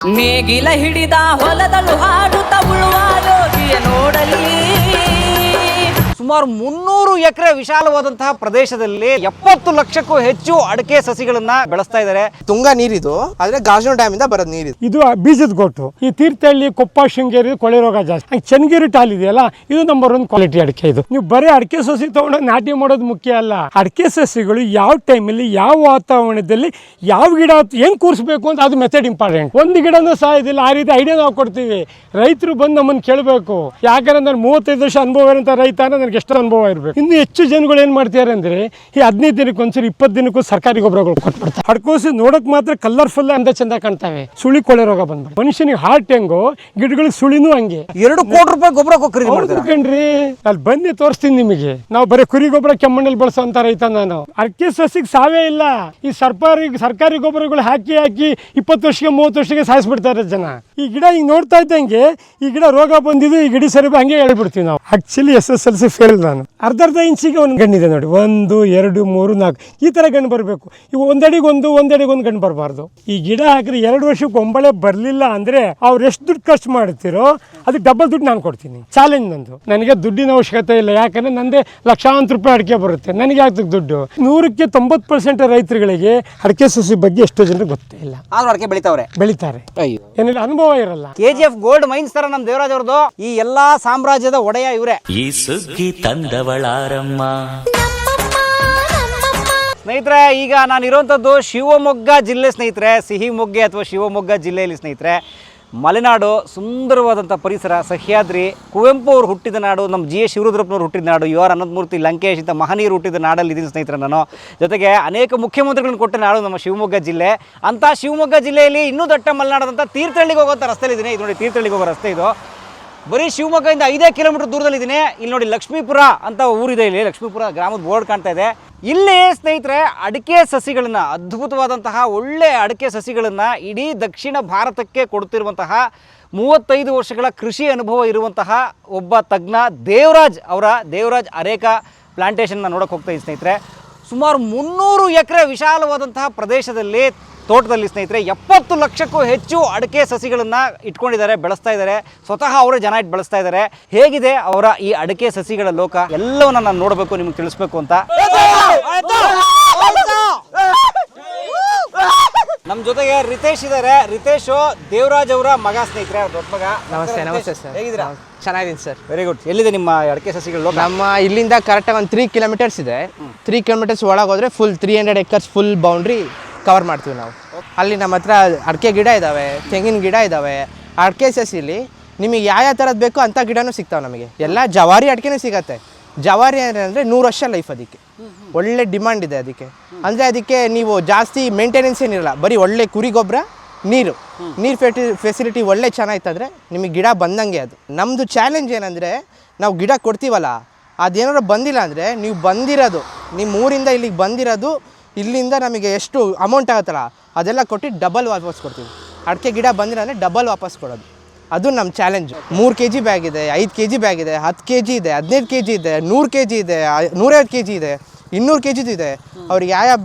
ನೇಗಿಲ ಹಿಡಿದ ಹೊಲದಳು ಹಾಡುತ್ತ ಉಳುವ ಯೋಗಿಯ ನೋಡಲಿ. ಸುಮಾರು 300 ಎಕರೆ ವಿಶಾಲವಾದಂತಹ ಪ್ರದೇಶದಲ್ಲಿ 70 ಲಕ್ಷಕ್ಕೂ ಹೆಚ್ಚು ಅಡಿಕೆ ಸಸಿಗಳನ್ನ ಬೆಳೆಸ್ತಾ ಇದ್ದಾರೆ. ತುಂಗಾ ನೀರಿದು, ಆದ್ರೆ ಗಾಜನೂರು ಡ್ಯಾಮ್ ಇಂದ ಬರೋದು ನೀರಿದು. ಇದು ಬೀಜದ ಗೊಟ್ಟು. ಈ ತೀರ್ಥಹಳ್ಳಿ, ಕೊಪ್ಪ, ಶೃಂಗೇರಿ ಕೊಳೆ ರೋಗ ಜಾಸ್ತಿ. ಚನ್ನಗಿರಿ ಟಾಲ್ ಇದೆಯಲ್ಲ, ಇದು ನಂಬರ್ 1 ಕ್ವಾಲಿಟಿ ಅಡಿಕೆ. ಇದು ನೀವು ಬರೀ ಅಡಿಕೆ ಸಸಿ ತಗೊಂಡೋಗಿ ನಾಟಿ ಮಾಡೋದು ಮುಖ್ಯ ಅಲ್ಲ. ಅಡಿಕೆ ಸಸಿಗಳು ಯಾವ ಟೈಮಲ್ಲಿ, ಯಾವ ವಾತಾವರಣದಲ್ಲಿ, ಯಾವ ಗಿಡ ಹೆಂಗ್ ಕೂರಿಸ್ಬೇಕು ಅಂತ ಅದು ಮೆಥಡ್ ಇಂಪಾರ್ಟೆಂಟ್. ಒಂದು ಗಿಡನೂ ಸಾಯೋದಿಲ್ಲ. ಆ ರೀತಿ ಐಡಿಯಾ ನಾವು ಕೊಡ್ತೀವಿ. ರೈತರು ಬಂದು ನಮ್ಮನ್ನು ಕೇಳಬೇಕು. ಯಾಕಂದ್ರೆ ನಾನು 35 ವರ್ಷ ಅನುಭವ ಇರೋಂಥ ರೈತ, ನನಗೆ ಎಷ್ಟು ಅನುಭವ ಇರಬೇಕು. ಇನ್ನು ಹೆಚ್ಚು ಜನಗಳು ಏನ್ ಮಾಡ್ತಾರೆ ಅಂದ್ರೆ, ಈ 15 ದಿನಕ್ಕೆ ಒಂದ್ಸರಿ, 20 ದಿನಕ್ಕೂ ಸರ್ಕಾರಿ ಗೊಬ್ಬರಗಳು ಕೊಟ್ಬಿಡ್ತಾರೆ. ಅಡ್ಕೋಸಿ ನೋಡಕ್ ಮಾತ್ರ ಕಲರ್ಫುಲ್ ಅಂದ ಚಂದ ಕಾಣ್ತವೆ. ಸುಳಿ ಕೊಳೆ ರೋಗ ಬಂದ್ಬಿಟ್ಟು ಮನುಷ್ಯನಿಗೆ ಹಾರ್ಟ್ ಹೆಂಗೋ, ಗಿಡಗಳಿಗೆ ಸುಳಿನೂ ಹಂಗೆ. 2 ಕೋಟಿ ರೂಪಾಯಿ ಗೊಬ್ಬರ ಖರೀದಿ ಮಾಡ್ತಾರೆ ಕಣ್ರಿ. ಅಲ್ಲಿ ಬನ್ನಿ ತೋರಿಸ್ತೀನಿ ನಿಮಗೆ. ನಾವು ಬರೀ ಕುರಿ ಗೊಬ್ಬರ, ಕೆಮ್ಮಣ್ಣಲ್ಲಿ ಬಳಸುವಂತ ರೈತ ನಾನು. ಅಡಿಕೆ ಸಸಿಗೆ ಸಾವೇ ಇಲ್ಲ. ಈ ಸರ್ಕಾರಿ ಗೊಬ್ಬರಗಳು ಹಾಕಿ 20 ವರ್ಷಕ್ಕೆ 30 ವರ್ಷಕ್ಕೆ ಸಾಯಿಸ್ಬಿಡ್ತಾರೆ ಜನ. ಈ ಗಿಡ ಹಿಂಗ್ ನೋಡ್ತಾ ಇದ್ದಂಗೆ ಈ ಗಿಡ ರೋಗ ಬಂದಿದ್ದು, ಈ ಗಿಡ ಸರಿ ಹಂಗೆ ಹೇಳ್ಬಿಡ್ತೀವಿ ನಾವು. ಆಕ್ಚುಲಿ SSLC ಫೇಲ್ ನಾನು. ಅರ್ಧ ಇಂಚಿಗೆ ಒಂದು ಗಣ್ಣಿದೆ ನೋಡಿ. 1, 2, 3, 4 ಈ ತರ ಗಣ್ಣು ಬರಬೇಕು. ಇವು ಒಂದಡಿಗೆ ಒಂದು ಗಣ್ಣು ಬರಬಾರ್ದು. ಈ ಗಿಡ ಹಾಕಿದ್ರೆ 2 ವರ್ಷಕ್ಕೆ ಒಂಬಳೆ ಬರಲಿಲ್ಲ ಅಂದ್ರೆ ಅವ್ರು ಎಷ್ಟು ದುಡ್ಡು ಖರ್ಚು ಮಾಡ್ತಿರೋ ಅದಕ್ಕೆ ಡಬಲ್ ದುಡ್ಡು ನಾನು ಕೊಡ್ತೀನಿ. ಚಾಲೆಂಜ್ ನಂದು. ನನಗೆ ದುಡ್ಡಿನ ಅವಶ್ಯಕತೆ ಇಲ್ಲ. ಯಾಕಂದ್ರೆ ನಂದೇ ಲಕ್ಷಾಂತರ ರೂಪಾಯಿ ಅಡಿಕೆ ಬರುತ್ತೆ. ನನಗೆ ಆಗ್ತದೆ ದುಡ್ಡು. 100ಕ್ಕೆ 90% ರೈತರುಗಳಿಗೆ ಅಡಿಕೆ ಸಸಿ ಬಗ್ಗೆ ಎಷ್ಟೋ ಜನರಿಗೆ ಗೊತ್ತೇ ಇಲ್ಲ. ಆದ್ರೂ ಅಡಿಕೆ ಬೆಳಿತಾರೆ. ಏನಿಲ್ಲ, ಅನುಭವ ಇರಲ್ಲ. KGF ಗೋಲ್ಡ್ ಮೈನ್ಸ್ ತರ ನಮ್ ದೇವರಾಜ್ ಅವ್ರದ್ದು ಈ ಎಲ್ಲಾ ಸಾಮ್ರಾಜ್ಯದ ಒಡೆಯ ಇವರೇ. ಈ ಸುಗ್ಗಿ ತಂದವಳಾರಮ್ಮ. ಸ್ನೇಹಿತರೆ, ಈಗ ನಾನು ಇರುವಂತದ್ದು ಶಿವಮೊಗ್ಗ ಜಿಲ್ಲೆ ಸ್ನೇಹಿತರೆ. ಸಿಹಿಮೊಗ್ಗೆ ಅಥವಾ ಶಿವಮೊಗ್ಗ ಜಿಲ್ಲೆಯಲ್ಲಿ ಸ್ನೇಹಿತರೆ. ಮಲೆನಾಡು, ಸುಂದರವಾದಂಥ ಪರಿಸರ, ಸಹ್ಯಾದ್ರಿ, ಕುವೆಂಪು ಅವರು ಹುಟ್ಟಿದ ನಾಡು, ನಮ್ಮ GS ಶಿವರುದ್ರಪ್ಪನವರು ಹುಟ್ಟಿದ ನಾಡು, UR ಅನಂತಮೂರ್ತಿ ಲಂಕೇಶ್ ಇಂಥ ಮಹನೀಯರು ಹುಟ್ಟಿದ ನಾಡಲ್ಲಿ ಇದ್ದೀನಿ ಸ್ನೇಹಿತರೆ ನಾನು. ಜೊತೆಗೆ ಅನೇಕ ಮುಖ್ಯಮಂತ್ರಿಗಳನ್ನು ಕೊಟ್ಟ ನಾಡು ನಮ್ಮ ಶಿವಮೊಗ್ಗ ಜಿಲ್ಲೆ. ಅಂಥ ಶಿವಮೊಗ್ಗ ಜಿಲ್ಲೆಯಲ್ಲಿ ಇನ್ನೂ ದಟ್ಟ ಮಲೆನಾಡದಂಥ ತೀರ್ಥಹಳ್ಳಿಗೆ ಹೋಗೋಂಥ ರಸ್ತೆಯಲ್ಲಿದ್ದೀನಿ. ಇದು ನೋಡಿ, ತೀರ್ಥಹಳ್ಳಿಗೆ ಹೋಗೋ ರಸ್ತೆ ಇದು. ಬರೀ ಶಿವಮೊಗ್ಗದಿಂದ 5 ಕಿಲೋಮೀಟರ್ ದೂರದಲ್ಲಿದ್ದೀನಿ. ಇಲ್ಲಿ ನೋಡಿ, ಲಕ್ಷ್ಮೀಪುರ ಅಂತ ಊರಿದೆ. ಇಲ್ಲಿ ಲಕ್ಷ್ಮೀಪುರ ಗ್ರಾಮದ ಬೋರ್ಡ್ ಕಾಣ್ತಾ ಇದೆ. ಇಲ್ಲಿ ಸ್ನೇಹಿತರೆ ಅಡಿಕೆ ಸಸಿಗಳನ್ನು, ಅದ್ಭುತವಾದಂತಹ ಒಳ್ಳೆ ಅಡಿಕೆ ಸಸಿಗಳನ್ನು ಇಡೀ ದಕ್ಷಿಣ ಭಾರತಕ್ಕೆ ಕೊಡುತ್ತಿರುವಂತಹ 35 ವರ್ಷಗಳ ಕೃಷಿ ಅನುಭವ ಇರುವಂತಹ ಒಬ್ಬ ತಜ್ಞ ದೇವರಾಜ್ ಅರೇಕಾ ಪ್ಲಾಂಟೇಶನ್ನ ನೋಡೋಕೆ ಹೋಗ್ತಾ ಇದ್ದೀನಿ ಸ್ನೇಹಿತರೆ. ಸುಮಾರು 300 ಎಕರೆ ವಿಶಾಲವಾದಂತಹ ಪ್ರದೇಶದಲ್ಲಿ, ತೋಟದಲ್ಲಿ ಸ್ನೇಹಿತರೆ 70 ಲಕ್ಷಕ್ಕೂ ಹೆಚ್ಚು ಅಡಿಕೆ ಸಸಿಗಳನ್ನು ಇಟ್ಕೊಂಡಿದ್ದಾರೆ, ಬೆಳೆಸ್ತಾ ಇದ್ದಾರೆ. ಸ್ವತಃ ಅವರೇ ಜನ ಇಟ್ಟು ಬೆಳೆಸ್ತಾ ಇದ್ದಾರೆ. ಹೇಗಿದೆ ಅವರ ಈ ಅಡಿಕೆ ಸಸಿಗಳ ಲೋಕ ಎಲ್ಲವನ್ನ ನಾನು ನೋಡಬೇಕು, ನಿಮಗೆ ತಿಳಿಸ್ಬೇಕು ಅಂತ. ನಮ್ಮ ಜೊತೆಗೆ ರಿತೇಶ್ ಇದ್ದಾರೆ. ರಿತೇಶ್ ದೇವರಾಜ್ ಅವರ ಮಗ ಸ್ನೇಹಿತರೆ, ದೊಡ್ಡ ಮಗ. ನಮಸ್ತೆ ಸರ್. ಹೇಗಿದ್ದೀರಾ? ಚೆನ್ನಾಗಿದ್ದೀನಿ ಸರ್. Very good. ಎಲ್ಲಿದೆ ನಿಮ್ಮ ಅಡಿಕೆ ಸಸಿಗಳ ಲೋಕ? ನಮ್ಮ ಇಲ್ಲಿಂದ ಕರೆಕ್ಟಾಗಿ ಒಂದು 3 ಕಿಲೋಮೀಟರ್ಸ್ ಇದೆ. 3 ಕಿಲೋಮೀಟರ್ಸ್ ಒಳಗೋದ್ರೆ full 300 acres full boundary cover ಮಾಡ್ತೀವಿ ನಾವು. ಅಲ್ಲಿ ನಮ್ಮ ಹತ್ರ ಅಡಿಕೆ ಗಿಡ ಇದ್ದಾವೆ, ತೆಂಗಿನ ಗಿಡ ಇದ್ದಾವೆ. ಅಡಿಕೆ ಸಸಿಲಿ ನಿಮಗೆ ಯಾವ ಥರದ್ದು ಬೇಕೋ ಅಂಥ ಗಿಡನೂ ಸಿಗ್ತಾವೆ ನಮಗೆ. ಎಲ್ಲ ಜವಾರಿ ಅಡಿಕೆನೂ ಸಿಗತ್ತೆ. ಜವಾರಿ ಅಂದರೆ 100 ವರ್ಷ ಲೈಫ್. ಅದಕ್ಕೆ ಒಳ್ಳೆ ಡಿಮಾಂಡ್ ಇದೆ. ಅದಕ್ಕೆ ಅದಕ್ಕೆ ನೀವು ಜಾಸ್ತಿ ಮೇಂಟೆನೆನ್ಸ್ ಏನಿರಲ್ಲ. ಬರೀ ಒಳ್ಳೆ ಕುರಿ ಗೊಬ್ಬರ, ನೀರು ಫೆಸಿಲಿಟಿ ಒಳ್ಳೆ ಚೆನ್ನಾಗಿತ್ತಂದರೆ ನಿಮಗೆ ಗಿಡ ಬಂದಂಗೆ. ಅದು ನಮ್ಮದು ಚಾಲೆಂಜ್ ಏನಂದರೆ, ನಾವು ಗಿಡ ಕೊಡ್ತೀವಲ್ಲ, ಅದೇನಾದ್ರು ಬಂದಿಲ್ಲ ಅಂದರೆ, ನೀವು ಬಂದಿರೋದು ನಿಮ್ಮ ಊರಿಂದ ಇಲ್ಲಿಗೆ ಬಂದಿರೋದು, ಇಲ್ಲಿಂದ ನಮಗೆ ಎಷ್ಟು ಅಮೌಂಟ್ ಆಗುತ್ತಲ್ಲ ಅದೆಲ್ಲ ಕೊಟ್ಟು ಡಬಲ್ ವಾಪಸ್ ಕೊಡ್ತೀವಿ. ಅಡಿಕೆ ಗಿಡ ಬಂದಿಲ್ಲ ಅಂದರೆ ಡಬಲ್ ವಾಪಸ್ ಕೊಡೋದು. ಅದು ನಮ್ಮ ಚಾಲೆಂಜ್. 3 kg ಬ್ಯಾಗ್ ಇದೆ, 5 kg ಬ್ಯಾಗ್ ಇದೆ, 10 kg ಇದೆ, 15 kg ಇದೆ, 100 kg ಇದೆ, 150 kg ಇದೆ, 200 kg ಇದೆ. ಅವ್ರಿಗೆ ಯಾವ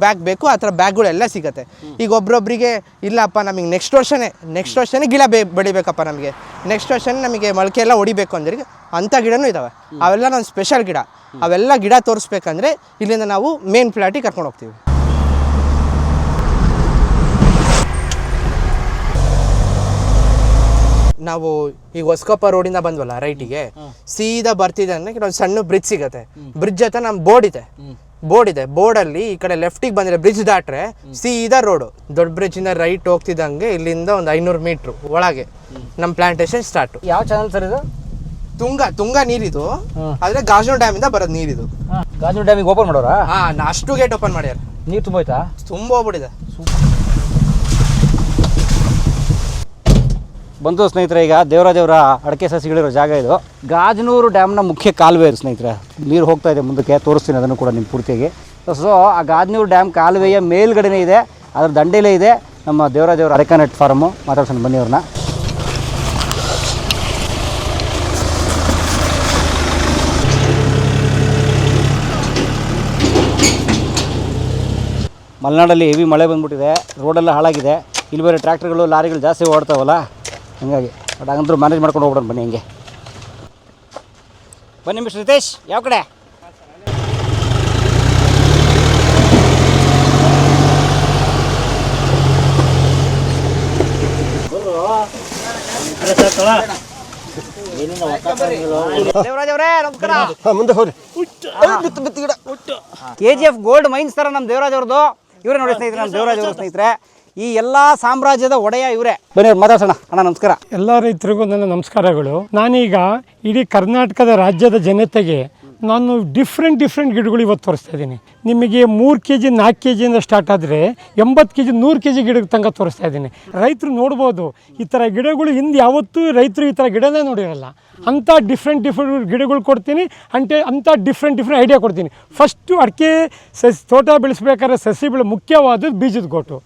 ಬ್ಯಾಗ್ ಬೇಕು ಆ ಥರ ಬ್ಯಾಗ್ಗಳೆಲ್ಲ ಸಿಗುತ್ತೆ. ಈಗ ಒಬ್ರೊಬ್ಬರಿಗೆ ಇಲ್ಲಪ್ಪ, ನಮಗೆ ನೆಕ್ಸ್ಟ್ ವರ್ಷನೇ ಗಿಡ ಬೆಳಿಬೇಕಪ್ಪ, ನಮಗೆ ನೆಕ್ಸ್ಟ್ ವರ್ಷನೇ ನಮಗೆ ಮೊಳಕೆ ಎಲ್ಲ ಹೊಡಿಬೇಕು ಅಂದ್ರೆ ಅಂಥ ಗಿಡನೂ ಇದ್ದಾವೆ. ಅವೆಲ್ಲ ನಮ್ಮ ಸ್ಪೆಷಲ್ ಗಿಡ. ಅವೆಲ್ಲ ಗಿಡ ತೋರಿಸ್ಬೇಕಂದ್ರೆ ಇಲ್ಲಿಂದ ನಾವು ಮೇನ್ ಪ್ಲಾಟಿಗೆ ಕರ್ಕೊಂಡು ಹೋಗ್ತೀವಿ. ನಾವು ಈಗ ಹೊಸಕೊಪ್ಪ ರೋಡಿಂದ ಬಂದ್ವಲ್ಲ, ರೈಟಿಗೆ ಸೀದಾ ಬರ್ತಿದೆ ಅಂದರೆ ಕೆಲವೊಂದು ಸಣ್ಣ ಬ್ರಿಡ್ಜ್ ಸಿಗುತ್ತೆ. ಬ್ರಿಡ್ಜ್ ಹತ್ರ ನಮ್ಮ ಬೋರ್ಡ್ ಇದೆ. ಬೋರ್ಡಲ್ಲಿ ಈ ಕಡೆ ಲೆಫ್ಟಿಗೆ ಬಂದರೆ ಬ್ರಿಡ್ಜ್ ದಾಟ್ರೆ ಸೀದಾ ರೋಡು. ದೊಡ್ಡ ಬ್ರಿಡ್ಜಿಂದ ರೈಟ್ ಹೋಗ್ತಿದ್ದಂಗೆ ಇಲ್ಲಿಂದ ಒಂದು 500 ಮೀಟ್ರು ಒಳಗೆ ನಮ್ಮ ಪ್ಲಾಂಟೇಶನ್ ಸ್ಟಾರ್ಟ್. ಯಾವ ಚಾನಲ್ ಸರ್ ಇದು? ತುಂಗಾ ನೀರಿದು, ಆದರೆ ಗಾಜನೂರು ಡ್ಯಾಮ್ ಇಂದ ಬರೋದು ನೀರಿದು. ಗಾಜನೂರು ಡ್ಯಾಮಿಗೆ ಓಪನ್ ಮಾಡೋರಾ? ಅಷ್ಟು ಗೇಟ್ ಓಪನ್ ಮಾಡ್ಯಾರ. ನೀರು ತುಂಬೋಯ್ತಾ? ತುಂಬ ಹೋಗ್ಬಿಟ್ಟಿದೆ. ಬಂತು ಸ್ನೇಹಿತರೆ. ಈಗ ದೇವರಾಜ್ ಅವರ ಅಡಿಕೆ ಸಸಿಗಳಿರೋ ಜಾಗ ಇದು. ಗಾಜನೂರು ಡ್ಯಾಮ್ನ ಮುಖ್ಯ ಕಾಲುವೆ ಇದು ಸ್ನೇಹಿತರೆ. ನೀರು ಹೋಗ್ತಾ ಇದೆ ಮುಂದಕ್ಕೆ, ತೋರಿಸ್ತೀನಿ ಅದನ್ನು ಕೂಡ ನಿಮ್ಮ ಪೂರ್ತಿಯಾಗಿ. ಸೊ ಆ ಗಾಜನೂರು ಡ್ಯಾಮ್ ಕಾಲುವೆಯ ಮೇಲ್ಗಡೆನೇ ಇದೆ, ಅದರ ದಂಡೆಲೇ ಇದೆ ನಮ್ಮ ದೇವರಾಜ್ ಅವರ ಅರೇಕಾ ನಟ್ ಫಾರ್ಮು. ಮಾತಾಡ್ಸೋಣ ಬನ್ನಿ ಅವ್ರನ್ನ. ಮಲೆನಾಡಲ್ಲಿ ಹೆವಿ ಮಳೆ ಬಂದ್ಬಿಟ್ಟಿದೆ, ರೋಡೆಲ್ಲ ಹಾಳಾಗಿದೆ. ಇಲ್ಲಿ ಬೇರೆ ಟ್ರ್ಯಾಕ್ಟರ್ಗಳು ಲಾರಿಗಳು ಜಾಸ್ತಿ ಓಡ್ತಾವಲ್ಲ ಹಂಗಾಗಿ ಬಟ್ ಹಂಗಂದ್ರೂ ಮ್ಯಾನೇಜ್ ಮಾಡ್ಕೊಂಡು ಹೋಗ್ಬಿಡೋಣ ಬನ್ನಿ ಹಂಗೆ. ಬನ್ನಿ ಮಿಸ್ಟರ್ ರಿತೇಶ್, ಯಾವ ಕಡೆ? ದೇವರಾಜ್ ಅವರೇ ನಮಸ್ಕಾರ. ಮುಂದೆ ಹೋಗ್ರಿ. KGF ಗೋಲ್ಡ್ ಮೈನ್ಸ್ ಥರ ನಮ್ಮ ದೇವರಾಜ್ ಅವ್ರದ್ದು ಇವರೇ ನೋಡಿ ಸ್ನೇಹಿತರೆ, ನಮ್ಮ ದೇವರಾಜ್ ಅವ್ರ ಸ್ನೇಹಿತರೆ. ಈ ಎಲ್ಲ ಸಾಮ್ರಾಜ್ಯದ ಒಡೆಯ ಇವರೇ. ಬನ್ನಿ ಅವ್ರು ಮಾತಾಡ್ಸೋಣ. ಅಣ್ಣ ನಮಸ್ಕಾರ. ಎಲ್ಲ ರೈತರಿಗೂ ನನ್ನ ನಮಸ್ಕಾರಗಳು. ನಾನೀಗ ಇಡೀ ಕರ್ನಾಟಕದ ರಾಜ್ಯದ ಜನತೆಗೆ ನಾನು ಡಿಫ್ರೆಂಟ್ ಗಿಡಗಳು ಇವತ್ತು ತೋರಿಸ್ತಾ ಇದ್ದೀನಿ. ನಿಮಗೆ 3 kg 4 kgಯಿಂದ ಸ್ಟಾರ್ಟ್ ಆದರೆ 80 kg 100 kg ಗಿಡಕ್ಕೆ ತನಕ ತೋರಿಸ್ತಾ ಇದ್ದೀನಿ. ರೈತರು ನೋಡ್ಬೋದು ಈ ಥರ ಗಿಡಗಳು ಹಿಂದೆ ಯಾವತ್ತೂ ರೈತರು ಈ ಥರ ಗಿಡನೇ ನೋಡಿರಲ್ಲ. ಅಂಥ ಡಿಫ್ರೆಂಟ್ ಗಿಡಗಳು ಕೊಡ್ತೀನಿ, ಅಂಥ ಡಿಫ್ರೆಂಟ್ ಐಡಿಯಾ ಕೊಡ್ತೀನಿ. ಫಸ್ಟು ಅಡಿಕೆ ತೋಟ ಬೆಳೆಸ್ಬೇಕಾದ್ರೆ ಸಸಿ ಮುಖ್ಯವಾದದ್ದು ಬೀಜದ ಗೋಟು.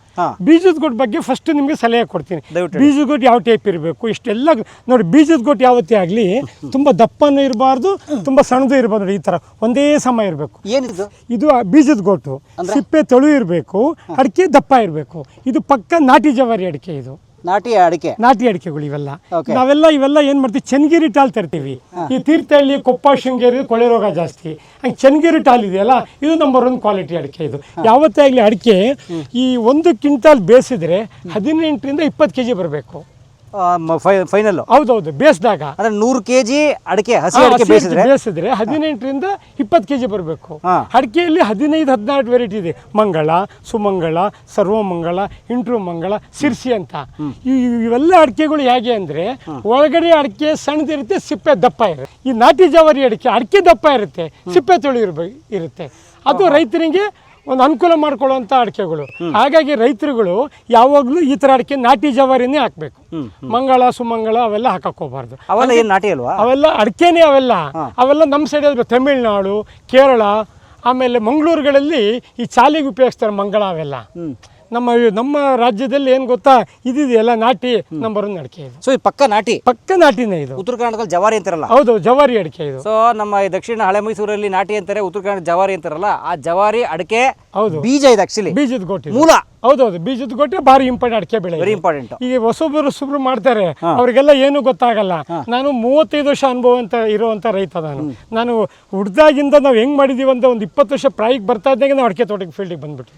ಬೀಜದ ಗೋಟ್ ಬಗ್ಗೆ ಫಸ್ಟ್ ನಿಮಗೆ ಸಲಹೆ ಕೊಡ್ತೀನಿ. ಬೀಜದ ಗೋಟ್ ಯಾವ ಟೈಪ್ ಇರಬೇಕು ಇಷ್ಟೆಲ್ಲ ನೋಡಿ. ಬೀಜದ ಗೋಟ್ ಯಾವತ್ತೇ ಆಗಲಿ ತುಂಬ ದಪ್ಪನೂ ಇರಬಾರ್ದು, ತುಂಬ ಸಣ್ಣದು ಇರಬಾರ್ದು. ಈ ಥರ ಒಂದೇ ಸಮ ಇರಬೇಕು. ಏನಿದು? ಇದು ಬೀಜದ ಗೋಟು. ಸಿಪ್ಪೆ ತೆಳು ಇರಬೇಕು, ಅಡಿಕೆ ದಪ್ಪ ಇರಬೇಕು. ಇದು ಪಕ್ಕ ನಾಟಿ ಜವಾರಿ ಅಡಿಕೆ. ಇದು ನಾಟಿ ಅಡಿಕೆಗಳು ಇವೆಲ್ಲ. ಇವೆಲ್ಲ ಏನು ಮಾಡ್ತೀವಿ, ಚನ್ನಗಿರಿ ಟಾಲ್ ತರ್ತೀವಿ. ಈ ತೀರ್ಥಹಳ್ಳಿ, ಕೊಪ್ಪ, ಶೃಂಗೇರಿ ಕೊಳೆ ರೋಗ ಜಾಸ್ತಿ. ಹಂಗೆ ಚನ್ನಗಿರಿ ಟಾಲ್ ಇದೆಯಲ್ಲ, ಇದು ನಂಬರ್ 1 ಕ್ವಾಲಿಟಿ ಅಡಿಕೆ. ಇದು ಯಾವತ್ತೇ ಆಗಲಿ ಅಡಿಕೆ ಈ 1 ಕ್ವಿಂಟಾಲ್ ಬೇಯಿಸಿದ್ರೆ 18ರಿಂದ 20 kg ಬರಬೇಕು ಫೈನಲ್. ಹೌದೌದು, ಬೇಯಿಸಿದಾಗ ಅಂದ್ರೆ 100 kg ಅಡಿಕೆ ಹಸಿ ಅಡಿಕೆ ಬೇಯಿಸಿದ್ರೆ 18ರಿಂದ 20 kg ಬರಬೇಕು. ಅಡಿಕೆಯಲ್ಲಿ 15-16 ವೆರೈಟಿ ಇದೆ. ಮಂಗಳ, ಸುಮಂಗಳ, ಸರ್ವಮಂಗಳ, ಇಂಟ್ರುಮಂಗಳ, ಸಿರ್ಸಿ ಅಂತ. ಇವೆಲ್ಲ ಅಡಿಕೆಗಳು ಹೇಗೆ ಅಂದರೆ ಒಳಗಡೆ ಅಡಿಕೆ ಸಣ್ಣದಿರುತ್ತೆ, ಸಿಪ್ಪೆ ದಪ್ಪ ಇರುತ್ತೆ. ಈ ನಾಟಿ ಜವಾರಿ ಅಡಿಕೆ ದಪ್ಪ ಇರುತ್ತೆ, ಸಿಪ್ಪೆ ತೆಳು ಇರುತ್ತೆ. ಅದು ರೈತರಿಗೆ ಒಂದು ಅನುಕೂಲ ಮಾಡ್ಕೊಳ್ಳುವಂಥ ಅಡಿಕೆಗಳು. ಹಾಗಾಗಿ ರೈತರುಗಳು ಯಾವಾಗಲೂ ಈ ಥರ ಅಡಿಕೆ ನಾಟಿ ಜವಾರಿನೇ ಹಾಕಬೇಕು. ಮಂಗಳ, ಸುಮಂಗಳ ಅವೆಲ್ಲ ಹಾಕಕ್ಕೆ ಹೋಗ್ಬಾರ್ದು. ಅವೆಲ್ಲ ಏನು ನಾಟಿ ಅಲ್ವಾ? ಅವೆಲ್ಲ ಅಡಿಕೆನೇ. ಅವೆಲ್ಲ ನಮ್ಮ ಸೈಡ್ ತಮಿಳ್ನಾಡು, ಕೇರಳ, ಆಮೇಲೆ ಮಂಗಳೂರುಗಳಲ್ಲಿ ಈ ಚಾಲಿಗೆ ಉಪಯೋಗಿಸ್ತಾರೆ ಮಂಗಳ. ಅವೆಲ್ಲ ನಮ್ಮ ರಾಜ್ಯದಲ್ಲಿ ಏನು ಗೊತ್ತಾ, ಇದೆಯಲ್ಲ ನಾಟಿ ನಂಬರ್ 1 ಅಡಿಕೆ ಇದು. ಸೊ ಇದು ಪಕ್ಕ ನಾಟಿನೇ ಇದು. ಉತ್ತರ ಕರ್ನಾಟಕದಲ್ಲಿ ಜವಾರಿ ಅಂತಾರಲ್ಲ, ಹೌದು, ಜವಾರಿ ಅಡಿಕೆ ಇದು. ಸೊ ನಮ್ಮ ಈ ದಕ್ಷಿಣ ಹಳೆ ಮೈಸೂರಲ್ಲಿ ನಾಟಿ ಅಂತಾರೆ, ಉತ್ತರ ಕರ್ನಾಟಕ ಜವಾರಿ ಅಂತಾರಲ್ಲ. ಆ ಜವಾರಿ ಅಡಿಕೆ ಹೌದು, ಬೀಜ ಇದು ಆಕ್ಚುಲಿ ಬೀಜದ ಗೋಟಿ ಮೂಲ. ಹೌದೌದು, ಬೀಜದ ಗೋಟೆ ಭಾರಿ ಇಂಪಾರ್ಟೆಂಟ್ ಅಡಿಕೆ ಬೆಳೆ, ವೆರಿ ಇಂಪಾರ್ಟೆಂಟ್. ಈಗ ಹೊಸೊಬ್ಬರು ಮಾಡ್ತಾರೆ, ಅವರಿಗೆಲ್ಲ ಏನು ಗೊತ್ತಾಗಲ್ಲ. ನಾನು 35 ವರ್ಷ ಅನುಭವ ಅಂತ ಇರುವಂತ ರೈತ. ನಾನು ಹುಡ್ದಾಗಿಂದ ನಾವು ಹೆಂಗ್ ಮಾಡಿದೀವಿ ಅಂತ ಒಂದು 20 ವರ್ಷ ಪ್ರಾಯಕ್ಕೆ ಬರ್ತಾ ಇದ್ದಂಗೆ ನಾವು ಅಡಿಕೆ ತೋಟಕ್ಕೆ ಫೀಲ್ಡಿಗೆ ಬಂದ್ಬಿಟ್ಟು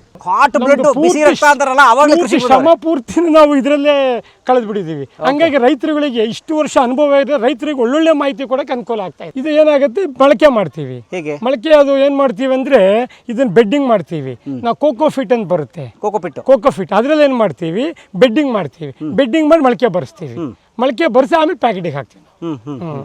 ಶ್ರಮ ಪೂರ್ತಿ ನಾವು ಇದರಲ್ಲೇ ಕಳೆದು ಬಿಟ್ಟಿದ್ದೀವಿ. ಹಂಗಾಗಿ ರೈತರುಗಳಿಗೆ ಇಷ್ಟು ವರ್ಷ ಅನುಭವ ಇದೆ, ರೈತರಿಗೆ ಒಳ್ಳೊಳ್ಳೆ ಮಾಹಿತಿ ಕೊಡಕ್ಕೆ ಅನುಕೂಲ ಆಗ್ತಾ ಇದೆ. ಇದು ಏನಾಗುತ್ತೆ, ಮೊಳಕೆ ಮಾಡ್ತೀವಿ. ಮೊಳಕೆ ಅದು ಏನ್ ಮಾಡ್ತೀವಿ ಅಂದ್ರೆ ಇದನ್ನ ಬೆಡ್ಡಿಂಗ್ ಮಾಡ್ತೀವಿ ನಾವು. ಕೋಕೋಫಿಟ್ ಅಂತ ಬರುತ್ತೆ, ಕೋಕೋಫಿಟ್. ಅದ್ರಲ್ಲಿ ಏನ್ ಮಾಡ್ತೀವಿ, ಬೆಡ್ಡಿಂಗ್ ಮಾಡ್ತೀವಿ. ಬೆಡ್ಡಿಂಗ್ ಮಾಡಿ ಮೊಳಕೆ ಬರ್ಸ್ತೀವಿ. ಮೊಳಕೆ ಬರ್ಸಿ ಆಮೇಲೆ ಪ್ಯಾಕೆಟಿಗೆ ಹಾಕ್ತೀವಿ.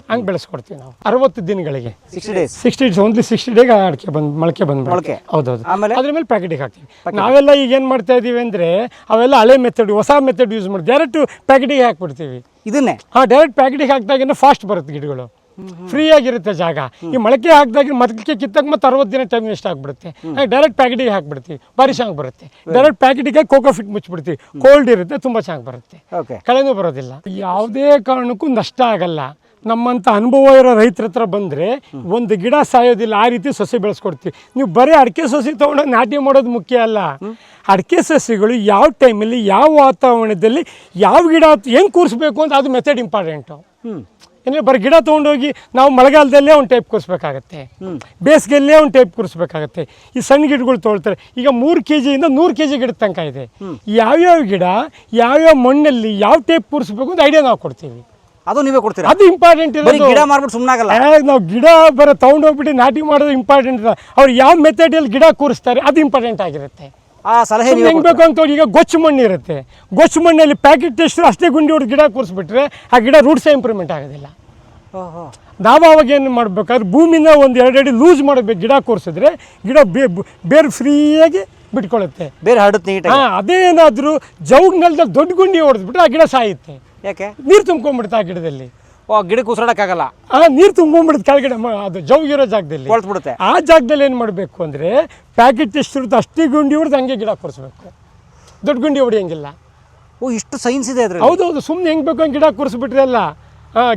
ಹಂಗೆ ಬೆಳೆಸ್ಕೊಡ್ತೀವಿ ನಾವು 60 ದಿನಗಳಿಗೆ. 60 ಡೇಸ್ ಓನ್ಲಿ 60 ಡೇಗೆ ಅಡಿಕೆ ಮೊಳಕೆ ಬಂದ್ಬಿಡುತ್ತೆ. ಹೌದೌದು, ಅದ್ರ ಮೇಲೆ ಪ್ಯಾಕೆಟಿಗೆ ಹಾಕ್ತೀವಿ. ನಾವೆಲ್ಲ ಈಗ ಏನು ಮಾಡ್ತಾ ಇದೀವಿ ಅಂದರೆ ಅವೆಲ್ಲ ಹಳೆ ಮೆಥಡ್, ಹೊಸ ಮೆಥಡ್ ಯೂಸ್ ಮಾಡಿ ಡೈರೆಕ್ಟ್ ಪ್ಯಾಕೆಟಿಗೆ ಹಾಕ್ಬಿಡ್ತೀವಿ. ಇದನ್ನೇ ಡೈರೆಕ್ಟ್ ಪ್ಯಾಕೆಟಿಗೆ ಹಾಕಿದಾಗ ಫಾಸ್ಟ್ ಬರುತ್ತೆ ಗಿಡಗಳು, ಫ್ರೀ ಆಗಿರುತ್ತೆ ಜಾಗ. ಈ ಮೊಳಕೆ ಹಾಕಿದಾಗ ಮೊದಲಿಗೆ ಕಿತ್ತಕ್ಕೆ ಮತ್ತೆ 60 ದಿನ ಟೈಮ್ ವೇಸ್ಟ್ ಆಗಿಬಿಡುತ್ತೆ. ಡೈರೆಕ್ಟ್ ಪ್ಯಾಕೆಟಿಗೆ ಹಾಕ್ಬಿಡ್ತೀವಿ, ಭಾರಿ ಚೆನ್ನಾಗಿ ಬರುತ್ತೆ. ಡೈರೆಕ್ಟ್ ಪ್ಯಾಕೆಟಿಗೆ ಕೋಕೋಫಿಟ್ ಮುಚ್ಚಿಬಿಡ್ತೀವಿ, ಕೋಲ್ಡ್ ಇರುತ್ತೆ, ತುಂಬ ಚೆನ್ನಾಗಿ ಬರುತ್ತೆ, ಕಳೆನೂ ಬರೋದಿಲ್ಲ. ಯಾವುದೇ ಕಾರಣಕ್ಕೂ ನಷ್ಟ ಆಗಲ್ಲ. ನಮ್ಮಂಥ ಅನುಭವ ಇರೋ ರೈತರ ಹತ್ರ ಬಂದರೆ ಒಂದು ಗಿಡ ಸಾಯೋದಿಲ್ಲ, ಆ ರೀತಿ ಸಸಿ ಬೆಳೆಸ್ಕೊಡ್ತೀವಿ. ನೀವು ಬರೀ ಅಡಿಕೆ ಸಸಿ ತೊಗೊಂಡೋಗಿ ನಾಟಿ ಮಾಡೋದು ಮುಖ್ಯ ಅಲ್ಲ. ಅಡಿಕೆ ಸಸಿಗಳು ಯಾವ ಟೈಮಲ್ಲಿ, ಯಾವ ವಾತಾವರಣದಲ್ಲಿ, ಯಾವ ಗಿಡ ಹೆಂಗೆ ಕೂರಿಸ್ಬೇಕು ಅಂತ ಅದು ಮೆಥಡ್ ಇಂಪಾರ್ಟೆಂಟು. ಏನೇ ಬರೀ ಗಿಡ ತೊಗೊಂಡೋಗಿ ನಾವು ಮಳೆಗಾಲದಲ್ಲೇ ಒಂದು ಟೈಪ್ ಕೂರಿಸ್ಬೇಕಾಗತ್ತೆ, ಬೇಸಿಗೆಯಲ್ಲೇ ಒಂದು ಟೈಪ್ ಕೂರಿಸ್ಬೇಕಾಗತ್ತೆ. ಈ ಸಣ್ಣ ಗಿಡಗಳು ತೊಗೊಳ್ತಾರೆ. ಈಗ 3 kg ಇಂದ 100 kg ಗಿಡದ ತನಕ ಇದೆ. ಯಾವ್ಯಾವ ಗಿಡ ಯಾವ್ಯಾವ ಮಣ್ಣಲ್ಲಿ ಯಾವ ಟೈಪ್ ಕೂರಿಸ್ಬೇಕು ಅಂತ ಐಡಿಯಾ ನಾವು ಕೊಡ್ತೀವಿ. ಅದು ನೀವೇ ಕೊಡ್ತೀರಾ? ಅದು ಇಂಪಾರ್ಟೆಂಟ್ ಇರೋದು. ಗಿಡ ಮಾರ್ಬಿಟ್ಟು ಸುಮ್ಮನಾಗಲ್ಲ. ನಾವು ಗಿಡ ಬರೋ ತೊಗೊಂಡೋಗ್ಬಿಟ್ಟು ನಾಟಿ ಮಾಡೋದು ಇಂಪಾರ್ಟೆಂಟ್ ಇಲ್ಲ. ಅವ್ರು ಯಾವ ಮೆಥಡಲ್ಲಿ ಗಿಡ ಕೂರಿಸ್ತಾರೆ ಅದು ಇಂಪಾರ್ಟೆಂಟ್ ಆಗಿರುತ್ತೆ. ಆ ಸಲಹೆ ಹೆಂಗ್ ಬೇಕು ಅಂತ. ಈಗ ಗೊಚ್ಚು ಮಣ್ಣು ಇರುತ್ತೆ, ಗೊಚ್ಚು ಮಣ್ಣಲ್ಲಿ ಪ್ಯಾಕೆಟ್ ಎಷ್ಟು ಅಷ್ಟೇ ಗುಂಡಿ ಹೊಡೆದು ಗಿಡ ಕೂರಿಸ್ಬಿಟ್ರೆ ಆ ಗಿಡ ರೂಟ್ಸೇ ಇಂಪ್ರೂವ್ಮೆಂಟ್ ಆಗೋದಿಲ್ಲ. ನಾವು ಅವಾಗ ಏನು ಮಾಡ್ಬೇಕಾದ್ರೆ ಭೂಮಿನ ಒಂದು 2 ಅಡಿ ಲೂಸ್ ಮಾಡಬೇಕು. ಗಿಡ ಕೂರಿಸಿದ್ರೆ ಗಿಡ ಬೇರೆ ಫ್ರೀಯಾಗಿ ಬಿಟ್ಕೊಳ್ಳುತ್ತೆ, ಬೇರೆ ಹರಡುತ್ತೆ ನೀಟಾಗಿ. ಅದೇನಾದರೂ ಜೌಗ್ ನೆಲದಲ್ಲಿ ದೊಡ್ಡ ಗುಂಡಿ ಹೊಡೆದ್ಬಿಟ್ರೆ ಆ ಗಿಡ ಸಾಯುತ್ತೆ. ಯಾಕೆ? ನೀರು ತುಂಬ್ಕೊಂಡ್ಬಿಡುತ್ತೆ ಆ ಗಿಡದಲ್ಲಿ. ಗಿಡಕ್ಕೆ ಉಸಿರಾಡಕ್ಕಾಗಲ್ಲ, ನೀರು ತುಂಬ್ಕೊಂಡ್ಬಿಡುತ್ತೆ ಕೆಳಗಡೆ. ಅದು ಜೌಗಿರೋ ಜಾಗದಲ್ಲಿ ಕೊಳ್ತ್ಬಿಡುತ್ತೆ. ಆ ಜಾಗದಲ್ಲಿ ಏನು ಮಾಡಬೇಕು ಅಂದರೆ ಪ್ಯಾಕೆಟ್ ಎಷ್ಟಿರುತ್ತೆ ಅಷ್ಟೇ ಗುಂಡಿ ಹೊಡೆದು ಹಂಗೆ ಗಿಡ ಕೂರಿಸ್ಬೇಕು, ದೊಡ್ಡ ಗುಂಡಿ ಹೊಡಿಯಂಗಿಲ್ಲ. ಇಷ್ಟು ಸೈನ್ಸ್ ಇದೆ ಅದ್ರಲ್ಲಿ. ಹೌದೌದು, ಸುಮ್ಮನೆ ಹೆಂಗೆ ಬೇಕು ಹಂಗೆ ಗಿಡ ಕೂರಿಸ್ಬಿಟ್ರೆ ಅಲ್ಲ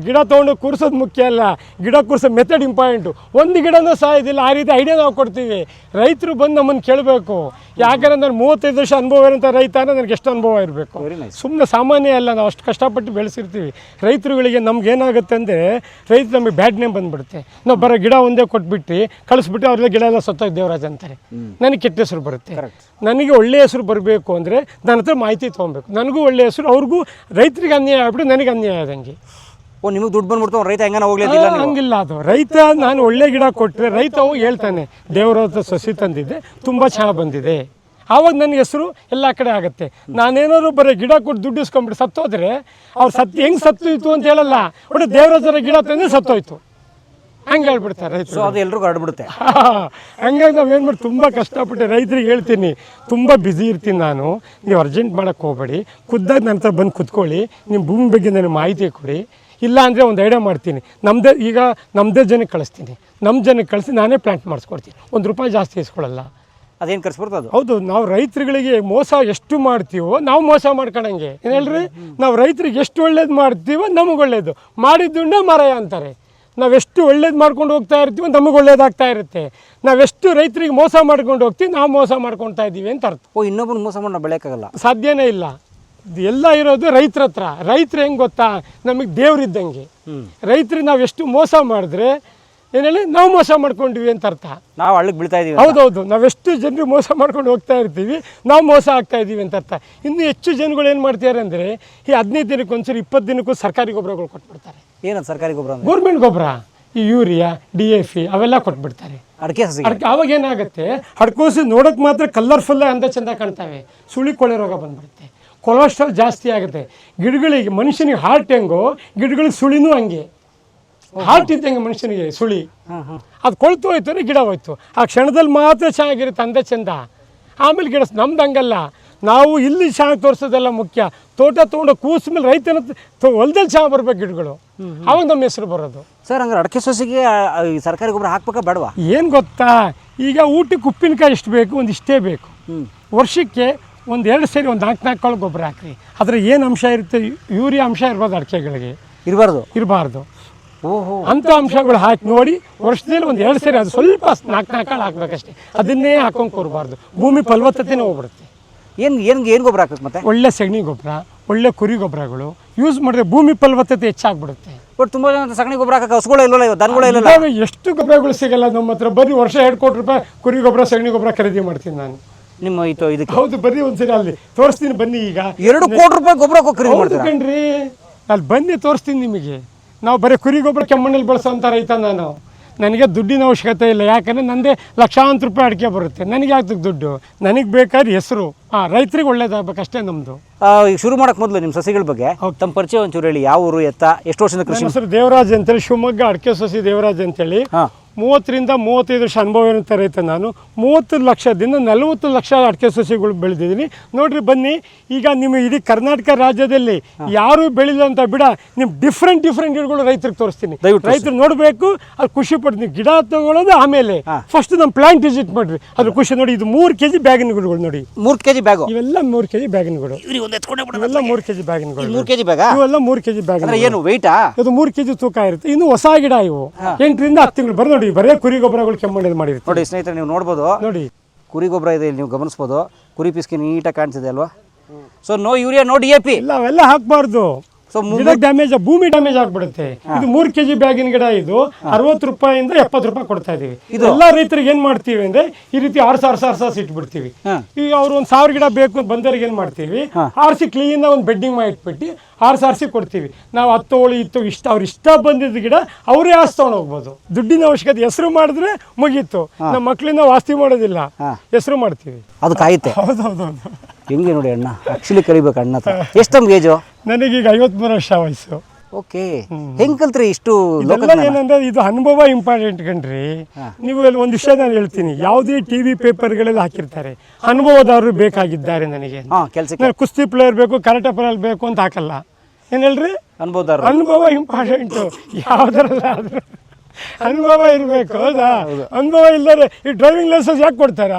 ಗಿಡ ತೊಗೊಂಡು ಕೂರಿಸೋದು ಮುಖ್ಯ ಅಲ್ಲ, ಗಿಡ ಕೂರಿಸೋ ಮೆಥಡ್ ಇಂಪಾರ್ಟೆಂಟು. ಒಂದು ಗಿಡನೂ ಸಾಯೋದಿಲ್ಲ, ಆ ರೀತಿ ಐಡಿಯಾ ನಾವು ಕೊಡ್ತೀವಿ. ರೈತರು ಬಂದು ನಮ್ಮನ್ನು ಕೇಳಬೇಕು. ಯಾಕಂದರೆ ನಾನು 35 ವರ್ಷ ಅನುಭವ ಇರೋಂಥ ರೈತ ಅಂದರೆ ನನಗೆ ಎಷ್ಟು ಅನುಭವ ಇರಬೇಕು. ಸುಮ್ಮನೆ ಸಾಮಾನ್ಯ ಅಲ್ಲ, ನಾವು ಅಷ್ಟು ಕಷ್ಟಪಟ್ಟು ಬೆಳೆಸಿರ್ತೀವಿ. ರೈತರುಗಳಿಗೆ ನಮ್ಗೆ ಏನಾಗುತ್ತೆ ಅಂದರೆ ರೈತರು ನಮಗೆ ಬ್ಯಾಡ್ ನೇಮ್ ಬಂದುಬಿಡುತ್ತೆ. ನಾವು ಬರೋ ಗಿಡ ಒಂದೇ ಕೊಟ್ಬಿಟ್ಟು ಕಳಿಸ್ಬಿಟ್ಟು ಅವ್ರೆಲ್ಲ ಗಿಡ ಎಲ್ಲ ಸತ್ತೋಗಿ ದೇವರಾಜ್ ಅಂತಾರೆ. ನನಗೆ ಕೆಟ್ಟ ಹೆಸರು ಬರುತ್ತೆ. ನನಗೆ ಒಳ್ಳೆಯ ಹೆಸರು ಬರಬೇಕು ಅಂದರೆ ನನ್ನ ಹತ್ರ ಮಾಹಿತಿ ತೊಗೊಬೇಕು. ನನಗೂ ಒಳ್ಳೆಯ ಹೆಸರು, ಅವ್ರಿಗೂ ರೈತರಿಗೆ ಅನ್ಯಾಯ ಆಗ್ಬಿಟ್ಟು ನನಗೆ ಅನ್ಯಾಯ ಆದಂಗೆ. ನಿಮಗೆ ದುಡ್ಡು ಬಂದ್ಬಿಡ್ತು, ರೈತ ಹೆಂಗನ ಹೋಗ್ಲಿಲ್ಲ. ಹಂಗಿಲ್ಲ, ಅದು ರೈತ ನಾನು ಒಳ್ಳೆ ಗಿಡ ಕೊಟ್ಟರೆ ರೈತ ಹೋಗಿ ಹೇಳ್ತಾನೆ ದೇವರ ಸಸಿ ತಂದಿದ್ದೆ ತುಂಬ ಚೆನ್ನಾಗಿ ಬಂದಿದೆ, ಆವಾಗ ನನ್ನ ಹೆಸರು ಎಲ್ಲ ಕಡೆ ಆಗುತ್ತೆ. ನಾನೇನಾದ್ರು ಬರೀ ಗಿಡ ಕೊಟ್ಟು ದುಡ್ಡು ಇಸ್ಕೊಂಡ್ಬಿಟ್ಟು ಸತ್ತೋದ್ರೆ ಅವ್ರು ಹೆಂಗೆ ಸತ್ತೋಯ್ತು ಅಂತ ಹೇಳಲ್ಲ, ಒಟ್ಟು ದೇವರ ಗಿಡ ತಂದು ಸತ್ತೋಯ್ತು ಹಂಗೆ ಹೇಳ್ಬಿಡ್ತಾರೆ ರೈತರು. ಅದು ಎಲ್ರಿಗೂ ಹರಡ್ಬಿಡುತ್ತೆ. ಹಂಗಾಗಿ ನಾವೇನು ಮಾಡಿ ತುಂಬ ಕಷ್ಟಪಟ್ಟು ರೈತರಿಗೆ ಹೇಳ್ತೀನಿ, ತುಂಬ ಬ್ಯುಸಿ ಇರ್ತೀನಿ ನಾನು, ನೀವು ಅರ್ಜೆಂಟ್ ಮಾಡೋಕ್ಕೆ ಹೋಗಬೇಡಿ, ಖುದ್ದಾಗಿ ನನ್ನ ಹತ್ರ ಬಂದು ಕುತ್ಕೊಳ್ಳಿ, ನಿಮ್ಮ ಭೂಮಿ ಬಗ್ಗೆ ನನಗೆ ಮಾಹಿತಿ ಕೊಡಿ. ಇಲ್ಲ ಅಂದರೆ ಒಂದು ಐಡಿಯಾ ಮಾಡ್ತೀನಿ, ನಮ್ಮದೇ ಜನಕ್ಕೆ ಕಳಿಸ್ತೀನಿ, ನಮ್ಮ ಜನಕ್ಕೆ ಕಳಿಸಿ ನಾನೇ ಪ್ಲಾಂಟ್ ಮಾಡಿಸ್ಕೊಡ್ತೀನಿ, ₹1 ಜಾಸ್ತಿ ಇಸ್ಕೊಳ್ಳಲ್ಲ. ಅದೇನು ಖರ್ಚು ಬರ್ತದೆ ಅದು? ಹೌದು, ನಾವು ರೈತರುಗಳಿಗೆ ಮೋಸ ಎಷ್ಟು ಮಾಡ್ತೀವೋ ನಾವು ಮೋಸ ಮಾಡ್ಕೊಳಂಗೆ ಏನು ಹೇಳ್ರಿ. ನಾವು ರೈತರಿಗೆ ಎಷ್ಟು ಒಳ್ಳೇದು ಮಾಡ್ತೀವೋ ನಮಗೆ ಒಳ್ಳೇದು, ಮಾಡಿದ್ದುಂಡೆ ಮಾರಾಯ ಅಂತಾರೆ. ನಾವೆಷ್ಟು ಒಳ್ಳೇದು ಮಾಡ್ಕೊಂಡು ಹೋಗ್ತಾ ಇರ್ತೀವೋ ನಮಗೆ ಒಳ್ಳೇದಾಗ್ತಾ ಇರುತ್ತೆ. ನಾವೆಷ್ಟು ರೈತರಿಗೆ ಮೋಸ ಮಾಡ್ಕೊಂಡು ಹೋಗ್ತೀವಿ, ನಾವು ಮೋಸ ಮಾಡ್ಕೊಳ್ತಾ ಇದ್ದೀವಿ ಅಂತ ಅರ್ಥ. ಇನ್ನೊಬ್ಬರು ಮೋಸ ಮಾಡಿ ಬೆಳೆಯೋಕ್ಕಾಗಲ್ಲ, ಸಾಧ್ಯನೇ ಇಲ್ಲ. ಎಲ್ಲ ಇರೋದು ರೈತರ ಹತ್ರ. ರೈತರು ಹೆಂಗೆ ಗೊತ್ತಾ, ನಮಗೆ ದೇವ್ರಿದ್ದಂಗೆ. ರೈತರಿಗೆ ನಾವು ಎಷ್ಟು ಮೋಸ ಮಾಡಿದ್ರೆ ಏನು ಹೇಳಿ ನಾವು ಮೋಸ ಮಾಡ್ಕೊಂಡಿವಿ ಅಂತ ಅರ್ಥ. ನಾವು ಹಳ್ಳಕ್ಕೆ ಬೀಳ್ತಾ ಇದೀವಿ. ಹೌದೌದು, ನಾವೆಷ್ಟು ಜನರಿಗೆ ಮೋಸ ಮಾಡ್ಕೊಂಡು ಹೋಗ್ತಾ ಇರ್ತೀವಿ, ನಾವು ಮೋಸ ಆಗ್ತಾ ಇದ್ದೀವಿ ಅಂತ ಅರ್ಥ. ಇನ್ನು ಹೆಚ್ಚು ಜನಗಳು ಏನು ಮಾಡ್ತಾರೆ ಅಂದರೆ ಈ 15 ದಿನಕ್ಕೆ ಒಂದ್ಸರಿ 20 ದಿನಕ್ಕೂ ಸರ್ಕಾರಿ ಗೊಬ್ಬರಗಳು ಕೊಟ್ಬಿಡ್ತಾರೆ. ಏನದು ಸರ್ಕಾರಿ ಗೊಬ್ಬರ? ಗೌರ್ಮೆಂಟ್ ಗೊಬ್ಬರ, ಈ ಯೂರಿಯಾ, DAP ಅವೆಲ್ಲ ಕೊಟ್ಬಿಡ್ತಾರೆ. ಅಡಿಕೆ ಸಸಿ ಅವಾಗ ಏನಾಗುತ್ತೆ, ಹಡ್ಕೋಸಿ ನೋಡೋಕೆ ಮಾತ್ರ ಕಲರ್ಫುಲ್ ಅಂತ ಚೆಂದ ಕಾಣ್ತವೆ, ಸುಳಿ ಕೊಳೆ ರೋಗ ಬಂದ್ಬಿಡುತ್ತೆ, ಕೊಲೆಸ್ಟ್ರಾಲ್ ಜಾಸ್ತಿ ಆಗುತ್ತೆ. ಗಿಡಗಳಿಗೆ, ಮನುಷ್ಯನಿಗೆ ಹಾರ್ಟ್ ಹೆಂಗೋ ಗಿಡಗಳಿಗೆ ಸುಳಿನೂ ಹಂಗೆ. ಹಾರ್ಟ್ ಇದ್ದಂಗೆ ಮನುಷ್ಯನಿಗೆ ಸುಳಿ, ಅದು ಕೊಳ್ತು ಹೋಯ್ತು ಅಂದರೆ ಗಿಡ ಹೋಯ್ತು. ಆ ಕ್ಷಣದಲ್ಲಿ ಮಾತ್ರ ಚೆನ್ನಾಗಿರುತ್ತೆ, ಅಂದ ಚೆಂದ. ಆಮೇಲೆ ಗಿಡ ನಮ್ದು ಹಂಗಲ್ಲ, ನಾವು ಇಲ್ಲಿ ಚೆನ್ನಾಗಿ ತೋರಿಸೋದೆಲ್ಲ ಮುಖ್ಯ. ತೋಟ ತೊಗೊಂಡು ಕೂಸ ಮೇಲೆ ರೈತನ ಹೊಲದಲ್ಲಿ ಚೆನ್ನಾಗಿ ಬರ್ಬೇಕು ಗಿಡಗಳು, ಅವಾಗ ನಮ್ಮ ಹೆಸರು ಬರೋದು. ಸರ್, ಹಂಗಾರೆ ಅಡಿಕೆ ಸಸಿಗೆ ಸರ್ಕಾರಿ ಗೊಬ್ಬರ ಹಾಕ್ಬೇಕಾ ಬೇಡವಾ? ಏನು ಗೊತ್ತಾ, ಈಗ ಊಟಕ್ಕೆ ಉಪ್ಪಿನಕಾಯಿ ಇಷ್ಟು ಬೇಕು, ಒಂದಿಷ್ಟೇ ಬೇಕು. ವರ್ಷಕ್ಕೆ 1-2 ಸೇರಿ 4-4 ಕಾಳು ಗೊಬ್ಬರ ಹಾಕ್ರಿ. ಅದರ ಏನು ಅಂಶ ಇರುತ್ತೆ, ಯೂರಿಯಾ ಅಂಶ ಇರ್ಬೋದು ಅಡಿಕೆಗಳಿಗೆ, ಇರಬಾರ್ದು. ಓಹೋ, ಅಂಥ ಅಂಶಗಳು ಹಾಕಿ ನೋಡಿ, ವರ್ಷದಲ್ಲಿ 1-2 ಸೇರಿ, ಅದು ಸ್ವಲ್ಪ 4-4 ಕಾಳು ಹಾಕ್ಬೇಕಷ್ಟೇ, ಅದನ್ನೇ ಹಾಕೊಂಡು ಕೊಡಬಾರ್ದು. ಭೂಮಿ ಫಲವತ್ತತೆನೇ ಹೋಗ್ಬಿಡುತ್ತೆ. ಏನು ಗೊಬ್ಬರ ಹಾಕ್ಬೇಕು? ಮತ್ತೆ ಒಳ್ಳೆ ಸಗಣಿ ಗೊಬ್ಬರ, ಒಳ್ಳೆ ಕುರಿ ಗೊಬ್ಬರಗಳು ಯೂಸ್ ಮಾಡಿದ್ರೆ ಭೂಮಿ ಫಲವತ್ತತೆ ಹೆಚ್ಚಾಗ್ಬಿಡುತ್ತೆ. ಬಟ್ ತುಂಬ ಜನ ಸಗಣಿ ಗೊಬ್ಬರ ಹಾಕಕ್ಕೆ ಹಸುಗಳೇ ಇಲ್ಲಲ್ಲ, ದನಗಳೇ ಇಲ್ಲ. ಎಷ್ಟು ಗೊಬ್ಬರಗಳು ಸಿಗಲ್ಲ ನಮ್ಮ ಹತ್ರ. ಬರೀ ವರ್ಷ 2 ಕೋಟಿ ರೂಪಾಯಿ ಕುರಿ ಗೊಬ್ಬರ, ಸಗಣಿ ಗೊಬ್ಬರ ಖರೀದಿ ಮಾಡ್ತೀನಿ ನಾನು. ನಿಮ್ಮ ಇದಕ್ಕೆ? ಹೌದು, ಬರ್ರಿ ಒಂದ್ಸರಿ ಅಲ್ಲಿ ತೋರಿಸ್ತೀನಿ ಬನ್ನಿ. ಈಗ 2 ಕೋಟಿ ರೂಪಾಯಿ ಗೊಬ್ಬರ ಖರೀದಿ ಮಾಡ್ತೀರಾ? ಕಣ್ರಿ, ಅಲ್ಲಿ ಬನ್ನಿ ತೋರಿಸ್ತೀನಿ ನಿಮಗೆ. ನಾವು ಬರೀ ಕುರಿ ಗೊಬ್ಬರ ಕೆಮ್ಮಣ್ಣಲ್ಲಿ ಬಳಸೋಂಥ ರೈತ ನಾನು. ನನಗೆ ದುಡ್ಡಿನ ಅವಶ್ಯಕತೆ ಇಲ್ಲ, ಯಾಕಂದರೆ ನಂದೇ ಲಕ್ಷಾಂತರ ರೂಪಾಯಿ ಅಡಿಕೆ ಬರುತ್ತೆ. ನನಗೆ ಆಗ್ತದೆ ದುಡ್ಡು, ನನಗೆ ಬೇಕಾದ್ರೆ ಹೆಸರು. ರೈತರಿಗೆ ಒಳ್ಳೇದಾಗಬೇಕಷ್ಟೇ ನಮ್ಮದು. ಶುರು ಮಾಡೋಕ್ಕೆ ಮೊದಲು ನಿಮ್ಮ ಸಸಿಗಳ ಬಗ್ಗೆ ತಮ್ಮ ಪರಿಚಯ ಒಂಚೂರು ಹೇಳಿ. ಯಾವ ಊರು, ಎತ್ತ, ಎಷ್ಟು ವರ್ಷದಿಂದ ಕೃಷಿ? ಹೆಸರು ದೇವರಾಜ್ ಅಂತೇಳಿ, ಶಿವಮೊಗ್ಗ ಅಡಿಕೆ ಸಸಿ ದೇವರಾಜ್ ಅಂತೇಳಿ. 30ರಿಂದ 35 ವರ್ಷ ಅನುಭವ ಇರುತ್ತೆ ರೈತ ನಾನು. 30 ಲಕ್ಷದಿಂದ 40 ಲಕ್ಷ ಅಡಿಕೆ ಸಸಿಗಳು ಬೆಳೆದಿದ್ದೀನಿ ನೋಡ್ರಿ. ಬನ್ನಿ, ಈಗ ನಿಮ್ಮ ಇಡೀ ಕರ್ನಾಟಕ ರಾಜ್ಯದಲ್ಲಿ ಯಾರು ಬೆಳೆದಂತ ಬಿಡ ನಿಮ್ಮ ಡಿಫ್ರೆಂಟ್ ಗಿಡಗಳು ರೈತರಿಗೆ ತೋರಿಸ್ತೀನಿ. ರೈತರು ನೋಡಬೇಕು, ಅದು ಖುಷಿ ಪಡ್ತೀನಿ. ಗಿಡ ತಗೊಳ್ಳೋದು ಆಮೇಲೆ, ಫಸ್ಟ್ ನಮ್ಮ ಪ್ಲಾಂಟ್ ವಿಸಿಟ್ ಮಾಡ್ರಿ, ಅದ್ರ ಖುಷಿ ನೋಡಿ. ಇದು 3 kg ಬ್ಯಾಗಿನ ಗಿಡಗಳು ನೋಡಿ, 3 kg ಬ್ಯಾಗ್. ಇವೆಲ್ಲ 3 kg ಬ್ಯಾಗಿನಗಳು, ಇವೆಲ್ಲ 3 kg ಬ್ಯಾಗಿನಗಳು. 3 kg ಬ್ಯಾಗ್, ಇವೆಲ್ಲ 3 kg ಬ್ಯಾಗ್. ಏನು ವೆಯ್ಟಾ? ಇದು 3 kg ತೂಕ ಇರುತ್ತೆ. ಇನ್ನು ಹೊಸ ಗಿಡ ಇವು 8ರಿಂದ 10 ತಿಂಗಳು ಬರ ನೋಡಿ. ಬರೇ ಕುರಿ ಗೊಬ್ಬರಗಳು ಕೆಮ್ಮಣ್ಣಲ್ಲಿ ಮಾಡಿರ್ತೀವಿ ನೋಡಿ ಸ್ನೇಹಿತರೆ, ನೀವು ನೋಡ್ಬೋದು ನೋಡಿ, ಕುರಿ ಗೊಬ್ಬರ ಇದೆ ಇಲ್ಲಿ, ನೀವು ಗಮನಿಸ್ಬೋದು. ಕುರಿ ಪಿಸ್ಕಿ ನೀಟಾಗಿ ಕಾಣಿಸಿದೆ ಅಲ್ವಾ? So no urea, no DAP, ಇಲ್ಲ ಅವೆಲ್ಲ ಹಾಕಬಾರ್ದು. ಸೊ ಡ್ಯಾಮೇಜ್, ಭೂಮಿ ಡ್ಯಾಮೇಜ್ ಆಗ್ಬಿಡುತ್ತೆ. ಇದು 3 kg ಬ್ಯಾಗಿನ ಗಿಡ, ಇದು 60 ರೂಪಾಯಿಂದ 70 ರೂಪಾಯಿ ಕೊಡ್ತಾ ಇದೀವಿ. ಎಲ್ಲ ರೈತರಿಗೆ ಏನ್ ಮಾಡ್ತೀವಿ ಅಂದ್ರೆ ಈ ರೀತಿ ಆರ್ಸಿ ಇಟ್ಬಿಡ್ತೀವಿ. ಈಗ ಅವ್ರು 1000 ಗಿಡ ಬೇಕು ಅಂತ ಬಂದವ್ರಿಗೆ ಏನ್ ಮಾಡ್ತೀವಿ, ಆರ್ಸಿ ಕ್ಲೀನ್ ಒಂದು ಬೆಡ್ಡಿಂಗ್ ಮಾಡಿ ಇಟ್ಬಿಟ್ಟು ಆರ್ಸಿ ಕೊಡ್ತೀವಿ. ನಾವು 10 ಇತ್ತು ಇಷ್ಟ, ಅವ್ರು ಇಷ್ಟ ಬಂದಿದ್ದ ಗಿಡ ಅವರೇ ಆರ್ಸಿ ತಗೊಂಡು ಹೋಗ್ಬೋದು. ದುಡ್ಡಿನ ಅವಶ್ಯಕತೆ, ಹೆಸರು ಮಾಡಿದ್ರೆ ಮುಗೀತು. ನಮ್ಮ ಮಕ್ಳಿಂದ ವಾಸ್ತಿ ಮಾಡೋದಿಲ್ಲ, ಹೆಸರು ಮಾಡ್ತೀವಿ. ಅದು ಕಾಯುತ್ತೆ. ಹೌದೌದು. ಹೆಂಗೆ ನೋಡಿ ಅಣ್ಣ, ಆಕ್ಚುಲಿ ಕಲಿಬೇಕು ಅಣ್ಣ. ಎಷ್ಟು ನಮ್ಗೆ ಏಜು? ನನಗೀಗ 53 ವರ್ಷ ವಯಸ್ಸು. ಓಕೆ, ಹೆಂಗ್ ಕಲ್ತ್ರಿ ಇಷ್ಟು? ಏನಂದ್ರೆ ಇದು ಅನುಭವ ಇಂಪಾರ್ಟೆಂಟ್ ಕಣ್ರಿ. ನೀವು ಒಂದು ವಿಷಯ ನಾನು ಹೇಳ್ತೀನಿ, ಯಾವುದೇ TV ಪೇಪರ್ಗಳಲ್ಲಿ ಹಾಕಿರ್ತಾರೆ ಅನುಭವದಾರರು ಬೇಕಾಗಿದ್ದಾರೆ ನನಗೆ. ನಾನು ಕುಸ್ತಿ ಪ್ಲೇಯರ್ ಬೇಕು, ಕರಾಟೆ ಪ್ಲೇಯರ್ ಬೇಕು ಅಂತ ಹಾಕಲ್ಲ. ಏನ್ ಹೇಳ್ರಿ, ಅನುಭವ ಇಂಪಾರ್ಟೆಂಟು. ಯಾವ್ದ್ರಲ್ಲ ಆದ್ರೂ ಅನುಭವ ಇರಬೇಕು. ಹೌದಾ? ಅನುಭವ ಇಲ್ಲದೆ ಈ ಡ್ರೈವಿಂಗ್ ಲೈಸೆನ್ಸ್ ಯಾಕೆ ಕೊಡ್ತಾರ?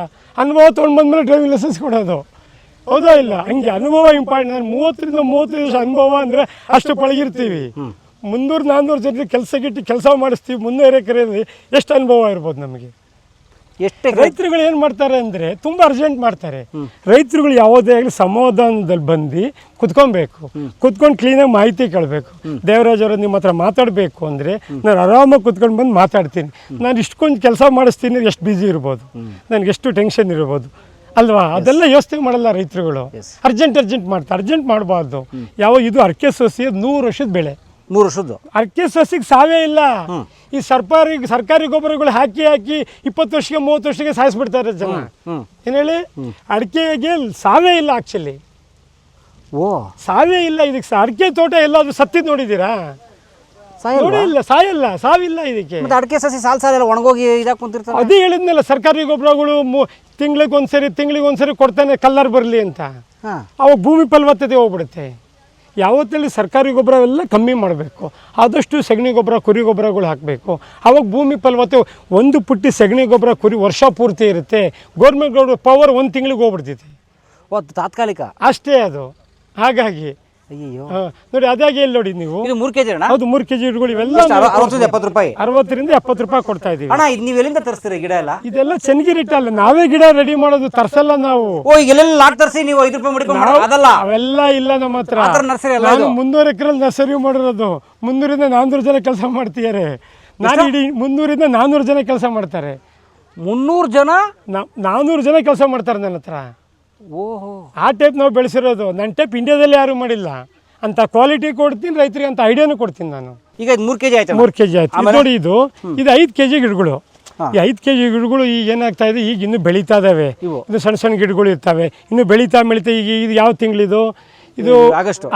ಅನುಭವ ತೊಗೊಂಡು ಬಂದ್ಮೇಲೆ ಡ್ರೈವಿಂಗ್ ಲೈಸೆನ್ಸ್ ಕೊಡೋದು, ಹೌದಾ ಇಲ್ಲ? ಹಂಗೆ ಅನುಭವ ಇಂಪಾರ್ಟೆಂಟ್. ನಾನು 30ರಿಂದ 35 ವರ್ಷ ಅನುಭವ ಅಂದರೆ ಅಷ್ಟು ಪಳಗಿರ್ತೀವಿ. 300-400 ಜನರಿಗೆ ಕೆಲಸ ಮಾಡಿಸ್ತೀವಿ 300 ಎಕರೆಯಲ್ಲಿ ಎಷ್ಟು ಅನುಭವ ಇರ್ಬೋದು ನಮಗೆ. ಎಷ್ಟು ರೈತರುಗಳು ಏನು ಮಾಡ್ತಾರೆ ಅಂದರೆ ತುಂಬ ಅರ್ಜೆಂಟ್ ಮಾಡ್ತಾರೆ. ರೈತರುಗಳು ಯಾವುದೇ ಆಗಲಿ ಸಮಾಧಾನದಲ್ಲಿ ಬಂದು ಕುತ್ಕೊಬೇಕು, ಕುತ್ಕೊಂಡು ಕ್ಲೀನಾಗಿ ಮಾಹಿತಿ ಕೇಳಬೇಕು. ದೇವರಾಜ್ ಅವರು ನಿಮ್ಮ ಹತ್ರ ಮಾತಾಡಬೇಕು ಅಂದರೆ ನಾನು ಆರಾಮಾಗಿ ಕುತ್ಕೊಂಡು ಬಂದು ಮಾತಾಡ್ತೀನಿ. ನಾನು ಇಷ್ಟೊಂದು ಕೆಲಸ ಮಾಡಿಸ್ತೀನಿ, ಎಷ್ಟು ಬ್ಯುಸಿ ಇರ್ಬೋದು, ನನಗೆ ಎಷ್ಟು ಟೆನ್ಷನ್ ಇರ್ಬೋದು ಅಲ್ವಾ? ಅದೆಲ್ಲ ಯೋಚನೆ ಮಾಡಲ್ಲ ರೈತರುಗಳು. ಅರ್ಜೆಂಟ್ ಮಾಡ್ತಾರೆ. ಅರ್ಜೆಂಟ್ ಮಾಡಬಾರ್ದು. ಇದು ಅರ್ಕೆ ಸೋಸಿ 100 ವರ್ಷದ ಬೆಳೆ. 3 ವರ್ಷದ್ದು ಅಡಿಕೆ ಸಸಿಗೆ ಸಾವೇ ಇಲ್ಲ. ಈ ಸರ್ಕಾರಿ ಗೊಬ್ಬರಗಳು ಹಾಕಿ 20 ವರ್ಷಕ್ಕೆ 30 ವರ್ಷಕ್ಕೆ ಸಾಯಿಸ್ಬಿಡ್ತಾರೆ ಜನ. ಏನು ಹೇಳಿ, ಅಡಿಕೆಗೆ ಸಾವೇ ಇಲ್ಲ. ಆಕ್ಚುಲಿ ಸಾವೇ ಇಲ್ಲ ಇದಕ್ಕೆ. ಅಡಿಕೆ ತೋಟ ಎಲ್ಲಾದ್ರೂ ಸತ್ತಿದ್ ನೋಡಿದ್ದೀರಾ? ನೋಡಿಲ್ಲ, ಸಾವಿಲ್ಲ ಇದಕ್ಕೆ. ಅಡಿಕೆ ಸಸಿ ಸಾಲ ಒಣಗೋಗಿ ಇದಾಗಿ ಕುಂತಿರ್ತಾರೆ. ಅದೇ ಹೇಳಿದ್ನಲ್ಲ, ಸರ್ಕಾರಿ ಗೊಬ್ಬರಗಳು ತಿಂಗಳಿಗೆ ಒಂದ್ಸರಿ ಕೊಡ್ತಾನೆ, ಕಲ್ಲರ್ ಬರಲಿ ಅಂತ. ಅವಾಗ ಭೂಮಿ ಫಲವತ್ತತೆ ಹೋಗ್ಬಿಡುತ್ತೆ. ಯಾವತ್ತಲ್ಲಿ ಸರ್ಕಾರಿ ಗೊಬ್ಬರವೆಲ್ಲ ಕಮ್ಮಿ ಮಾಡಬೇಕು. ಆದಷ್ಟು ಸಗಣಿ ಗೊಬ್ಬರ, ಕುರಿ ಗೊಬ್ಬರಗಳು ಹಾಕಬೇಕು. ಆವಾಗ ಭೂಮಿ ಫಲವತ್ತೆ. ಒಂದು ಪುಟ್ಟಿ ಸಗಣಿ ಗೊಬ್ಬರ ಕುರಿ ವರ್ಷ ಪೂರ್ತಿ ಇರುತ್ತೆ. ಗೌರ್ಮೆಂಟ್ ಗೊಬ್ಬರ ಪವರ್ 1 ತಿಂಗಳಿಗೆ ಹೋಗ್ಬಿಡ್ತೈತಿ. ತಾತ್ಕಾಲಿಕ ಅಷ್ಟೇ ಅದು. ಹಾಗಾಗಿ ಅಯ್ಯೋ ನೋಡಿ, ಅದಾಗಿ ಎಲ್ಲಿ ನೋಡಿ ನೀವು. ಇದು 3 kg ಅಣ್ಣ? ಹೌದು, 3 kg ಗಿಡಗಳು ಇವೆಲ್ಲ 60-70 ರೂಪಾಯಿ. 60ರಿಂದ 70 ರೂಪಾಯಿ ಕೊಡ್ತಾ ಇದೀವಿ. ಅಣ್ಣ, ಇದು ನೀವು ಎಲ್ಲಿಂದ ತರಿಸ್ತೀರಿ ಗಿಡ ಎಲ್ಲ? ಇದೆಲ್ಲ ಚೆನ್ನಗಿರಿಟ್ಟಲ್ಲ, ನಾವೇ ಗಿಡ ರೆಡಿ ಮಾಡೋದು, ತರ್ಸಲ್ಲ ನಾವು. ಈಗ ಎಲ್ಲೆಲ್ಲ ಲಾಟ್ ತರಿಸಿ ನೀವು 5 ರೂಪಾಯಿ ಮಾಡಿಕೊಂಡು ಅದಲ್ಲ, ಅವೆಲ್ಲ ಇಲ್ಲ ನಮ್ಮ ಹತ್ರ. ನರ್ಸರಿ ಅಲ್ಲ, ನಾನು 300 ಎಕರೆಲ್ಲಿ ನರ್ಸರಿ ಮಾಡಿರೋದು. 300-400 ಜನ ಕೆಲಸ ಮಾಡ್ತಿದ್ದಾರೆ. ನಾನು ಇಡೀ 300-400 ಜನ ಕೆಲಸ ಮಾಡ್ತಾರೆ. 300 ಜನ 400 ಜನ ಕೆಲಸ ಮಾಡ್ತಾರೆ ನನ್ನ ಹತ್ರ. ಓಹೋ, ಆ ಟೈಪ್ ನಾವು ಬೆಳೆಸಿರೋದು. ನನ್ನ ಟೈಪ್ ಇಂಡಿಯಾದಲ್ಲಿ ಯಾರು ಮಾಡಿಲ್ಲ. ಅಂತ ಕ್ವಾಲಿಟಿ ಕೊಡ್ತೀನಿ ರೈತರಿಗೆ, ಅಂತ ಐಡಿಯಾನು ಕೊಡ್ತೀನಿ ನಾನು. ಈಗ 3 kg ಆಯ್ತು. 3 kg ಆಯ್ತು. ನೋಡಿ, ಇದು 5 kg ಗಿಡಗಳು. ಈ 5 kg ಗಿಡಗಳು ಈಗ ಏನಾಗ್ತಾ ಇದೆ, ಈಗ ಇನ್ನೂ ಬೆಳೀತಾ ಇದಾವೆ. ಇದು ಸಣ್ಣ ಗಿಡಗಳು ಇರ್ತವೆ, ಇನ್ನು ಬೆಳೀತಾ. ಈಗ ಇದು ಯಾವ ತಿಂಗಳಿದು? ಇದು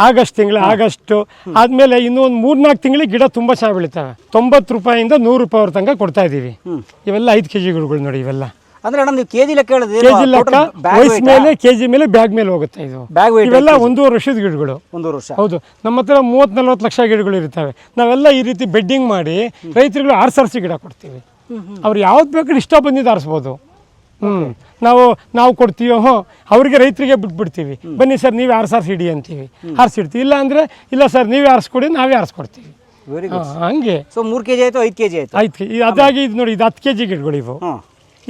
ಆಗಸ್ಟ್ ತಿಂಗಳು. ಆಗಸ್ಟ್ ಆದ್ಮೇಲೆ ಇನ್ನೂ ಒಂದು 3-4 ತಿಂಗಳಿಗೆ ಗಿಡ ತುಂಬಾ ಚೆನ್ನಾಗಿ ಬೆಳೀತವೆ. 90 ರೂಪಾಯಿಂದ 100 ರೂಪಾಯಿ ತನಕ ಕೊಡ್ತಾ ಇದೀವಿ. ಇವೆಲ್ಲ 5 kg ಗಿಡಗಳು ನೋಡಿ. ಇವೆಲ್ಲ ಅಂದ್ರೆ ಅಣ್ಣ, ನೀವು ಕೆಜಿ ಲೆಕ್ಕ ಹೇಳಿದ್ರೆ ಕೆಜಿ ಲೆಕ್ಕ, ವಯಸ್ಸು ಮೇಲೆ, ಕೆಜಿ ಮೇಲೆ, ಬ್ಯಾಗ್ ಮೇಲೆ ಹೋಗುತ್ತೆ. ಇದು ಇವೆಲ್ಲ 1.5 ವರ್ಷದ ಗಿಡಗಳು. 1 ವರ್ಷ. ಹೌದು, ನಮ್ಮ ಹತ್ರ 30-40 ಲಕ್ಷ ಗಿಡಗಳು ಇರ್ತವೆ. ನಾವೆಲ್ಲ ಈ ರೀತಿ ಬೆಡ್ಡಿಂಗ್ ಮಾಡಿ ರೈತರುಗಳು ಆರಿಸಿ ಗಿಡ ಕೊಡ್ತೀವಿ. ಅವ್ರು ಯಾವ್ದು ಬೇಕಾದ್ರೆ ಇಷ್ಟ ಬಂದಿದ್ದು ಆರಿಸ್ಬೋದು. ನಾವು ಕೊಡ್ತೀವಿ. ಅವರಿಗೆ ರೈತರಿಗೆ ಬಿಟ್ಬಿಡ್ತೀವಿ. ಬನ್ನಿ ಸರ್, ನೀವೇ ಆರಿಸಿ ಇಡಿ ಅಂತೀವಿ, ಆರಿಸಿಡ್ತೀವಿ. ಇಲ್ಲ ಅಂದ್ರೆ ಇಲ್ಲ ಸರ್, ನೀವೇ ಆರಿಸ್ಕೊಡಿ, ನಾವೇ ಆರಿಸ್ಕೊಡ್ತೀವಿ. ಹಂಗೆ. ಸೊ 3 kg ಆಯ್ತು, 5 kg ಆಯ್ತು. ಆಯ್ತು. ಅದಾಗಿ ಇದು ನೋಡಿ, ಇದು 10 kg ಗಿಡಗಳು.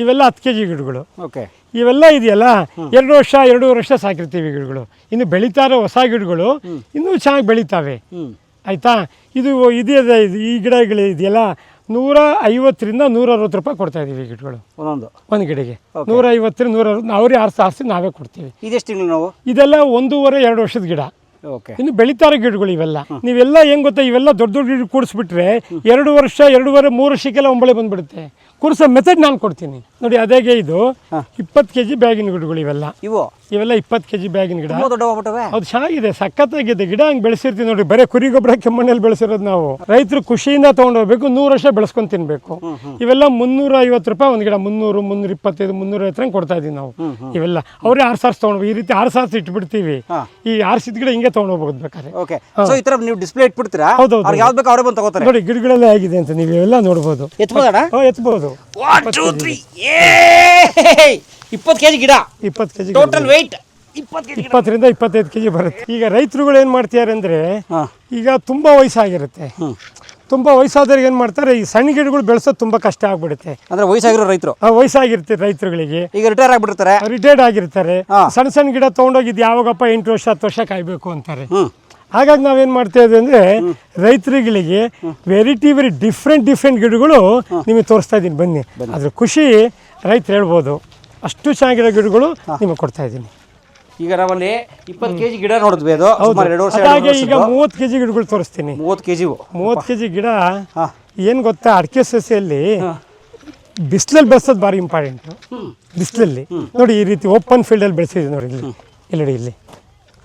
ಇವೆಲ್ಲ 10 kg ಗಿಡಗಳು. ಓಕೆ. ಇವೆಲ್ಲ ಇದೆಯಲ್ಲ, 2-2.5 ವರ್ಷ ಸಾಕಿರ್ತೀವಿ ಗಿಡಗಳು. ಇನ್ನು ಬೆಳೀತಾ ಇರೋ ಹೊಸ ಗಿಡಗಳು ಇನ್ನೂ ಚೆನ್ನಾಗಿ ಬೆಳೀತಾವೆ. ಆಯ್ತಾ? ಇದು ಈ ಗಿಡಗಳು ಇದೆಯಲ್ಲ, 150ರಿಂದ 160 ರೂಪಾಯಿ ಕೊಡ್ತಾ ಇದೀವಿ ಗಿಡಗಳು. ಒಂದು ಗಿಡಗೆ 150-160 ಅವರೇ ಆರಿಸಿ ನಾವೇ ಕೊಡ್ತೀವಿ. ಇದೆಷ್ಟು ತಿಂಗಳು ನಾವು? ಇದೆಲ್ಲ 1.5-2 ವರ್ಷದ ಗಿಡ. ಇನ್ನು ಬೆಳೀತಾರೋ ಗಿಡಗಳು ಇವೆಲ್ಲ. ನೀವೆಲ್ಲ ಹೆಂಗ್ ಗೊತ್ತಾ, ಇವೆಲ್ಲ ದೊಡ್ಡ ಗಿಡ ಕೂಡಿಸ್ಬಿಟ್ರೆ 2 ವರ್ಷ, 2.5-3 ವರ್ಷಕ್ಕೆಲ್ಲ ಒಂಬಳೆ ಬಂದ್ಬಿಡುತ್ತೆ. ಕೂರಿಸೋ ಮೆಥಡ್ ನಾನು ಕೊಡ್ತೀನಿ ನೋಡಿ. ಅದಾಗೆ ಇದು 20 kg ಬ್ಯಾಗಿನ ಗಿಡಗಳು ಇವೆಲ್ಲ. ಇವೆಲ್ಲ 20 kg ಬ್ಯಾಗಿನ ಗಿಡ. ಅದು ಚೆನ್ನಾಗಿದೆ, ಸಖತ್ತಾಗಿದೆ ಗಿಡ. ಹಂಗೆ ಬೆಳೆಸಿರ್ತೀವಿ ನೋಡಿ. ಬರೀ ಕುರಿ ಗೊಬ್ಬರ ಕೆಮ್ಮಣ್ಣಲ್ಲಿ ಬೆಳೆಸಿರೋದು ನಾವು. ರೈತರು ಖುಷಿಯಿಂದ ತೊಗೊಂಡೋಗ್ಬೇಕು, 100 ವರ್ಷ ಬೆಳೆಸ್ಕೊಂಡು ತಿನ್ಬೇಕು. ಇವೆಲ್ಲ 350 ರೂಪಾಯಿ ಒಂದು ಗಿಡ. 300, 325, 350 ಕೊಡ್ತಾ ಇದೀವಿ ನಾವು. ಇವೆಲ್ಲ ಅವರೇ ಆರ್ಸಾರ್ಸ್ ತೊಗೊಂಡು ಈ ರೀತಿ ಆರ್ಸಾರ್ಸ್ ಇಟ್ಬಿಡ್ತೀವಿ. ಈ ಆರ್ಸಿದ ಗಿಡ ಹಿಂಗೆ ತೊಗೊಂಡೋಗ್ಬೋದು ಬೇಕಾದ್ರೆ. ನೀವು ಡಿಸ್ಪ್ಲೇ ಇಟ್ಬಿಡ್ತೀರಾ? ಹೌದು, ಯಾವ್ದು ಬೇಕು ಅವರೇ ಬಂದು ತಗೋತಾರೆ. ನೋಡಿ, ಗಿಡಗಳೆಲ್ಲ ಆಗಿದೆ ಅಂತ ನೀವು ಎಲ್ಲ ನೋಡ್ಬೋದು. ಎತ್ಬೋದು. 1 2 3 20 kg ಗಿಡ. 20 kg ಟೋಟಲ್ ವೆಯ್ಟ್ 20ರಿಂದ 25 kg ಬರುತ್ತೆ. ಈಗ ರೈತರುಗಳು ಏನ್ ಮಾಡ್ತಾರೆ ಅಂದ್ರೆ, ಈಗ ತುಂಬಾ ವಯಸ್ಸಾಗಿರುತ್ತೆ. ತುಂಬಾ ವಯಸ್ಸಾದವ್ರಿಗೆ ಏನ್ ಮಾಡ್ತಾರೆ, ಈ ಸಣ್ಣ ಗಿಡಗಳು ಬೆಳೆಸೋದು ತುಂಬಾ ಕಷ್ಟ ಆಗ್ಬಿಡುತ್ತೆ. ಅಂದ್ರೆ ವಯಸ್ಸಾಗಿರೋ ರೈತರು, ವಯಸ್ಸಾಗಿರ್ತಾರೆ ರೈತರುಗಳಿಗೆ. ಈಗ ರಿಟೈರ್ಡ್ ಆಗಿರ್ತಾರೆ. ಸಣ್ಣ ಗಿಡ ತಗೊಂಡೋಗಿದ್ ಯಾವಾಗಪ್ಪ 8 ವರ್ಷ 10 ವರ್ಷ ಕಾಯ್ಬೇಕು ಅಂತಾರೆ. ಹಾಗಾಗಿ ನಾವೇನ್ ಮಾಡ್ತಾ ಇದ್ದೀವಿ ಅಂದ್ರೆ, ರೈತರುಗಳಿಗೆ ವೆರಿ ಡಿಫ್ರೆಂಟ್ ಗಿಡಗಳು ನಿಮಗೆ ತೋರಿಸ್ತಾ ಇದ್ದೀನಿ. ಬನ್ನಿ, ಅದ್ರ ಖುಷಿ ರೈತರು ಹೇಳ್ಬೋದು. ಅಷ್ಟು ಚೆನ್ನಾಗಿರೋ ಗಿಡಗಳು ನಿಮಗೆ ಕೊಡ್ತಾ ಇದ್ದೀನಿ. ಈಗ ನಾವಲ್ಲಿ 20 kg ಗಿಡ ನೋಡಿದ್ವಿ. ಅದು ಈಗ 30 kg ಗಿಡಗಳು ತೋರಿಸ್ತೀನಿ. 30 kg ಗಿಡ ಏನ್ ಗೊತ್ತಾ, ಅಡಿಕೆ ಸಸಿಯಲ್ಲಿ ಬಿಸಿಲಲ್ಲಿ ಬೆಳೆಸೋದು ಭಾರಿ ಇಂಪಾರ್ಟೆಂಟ್. ಬಿಸಿಲಲ್ಲಿ ನೋಡಿ, ಈ ರೀತಿ ಓಪನ್ ಫೀಲ್ಡ್ ಅಲ್ಲಿ ಬೆಳೆಸಿದ್ವಿ ನೋಡಿ. ಇಲ್ಲಿ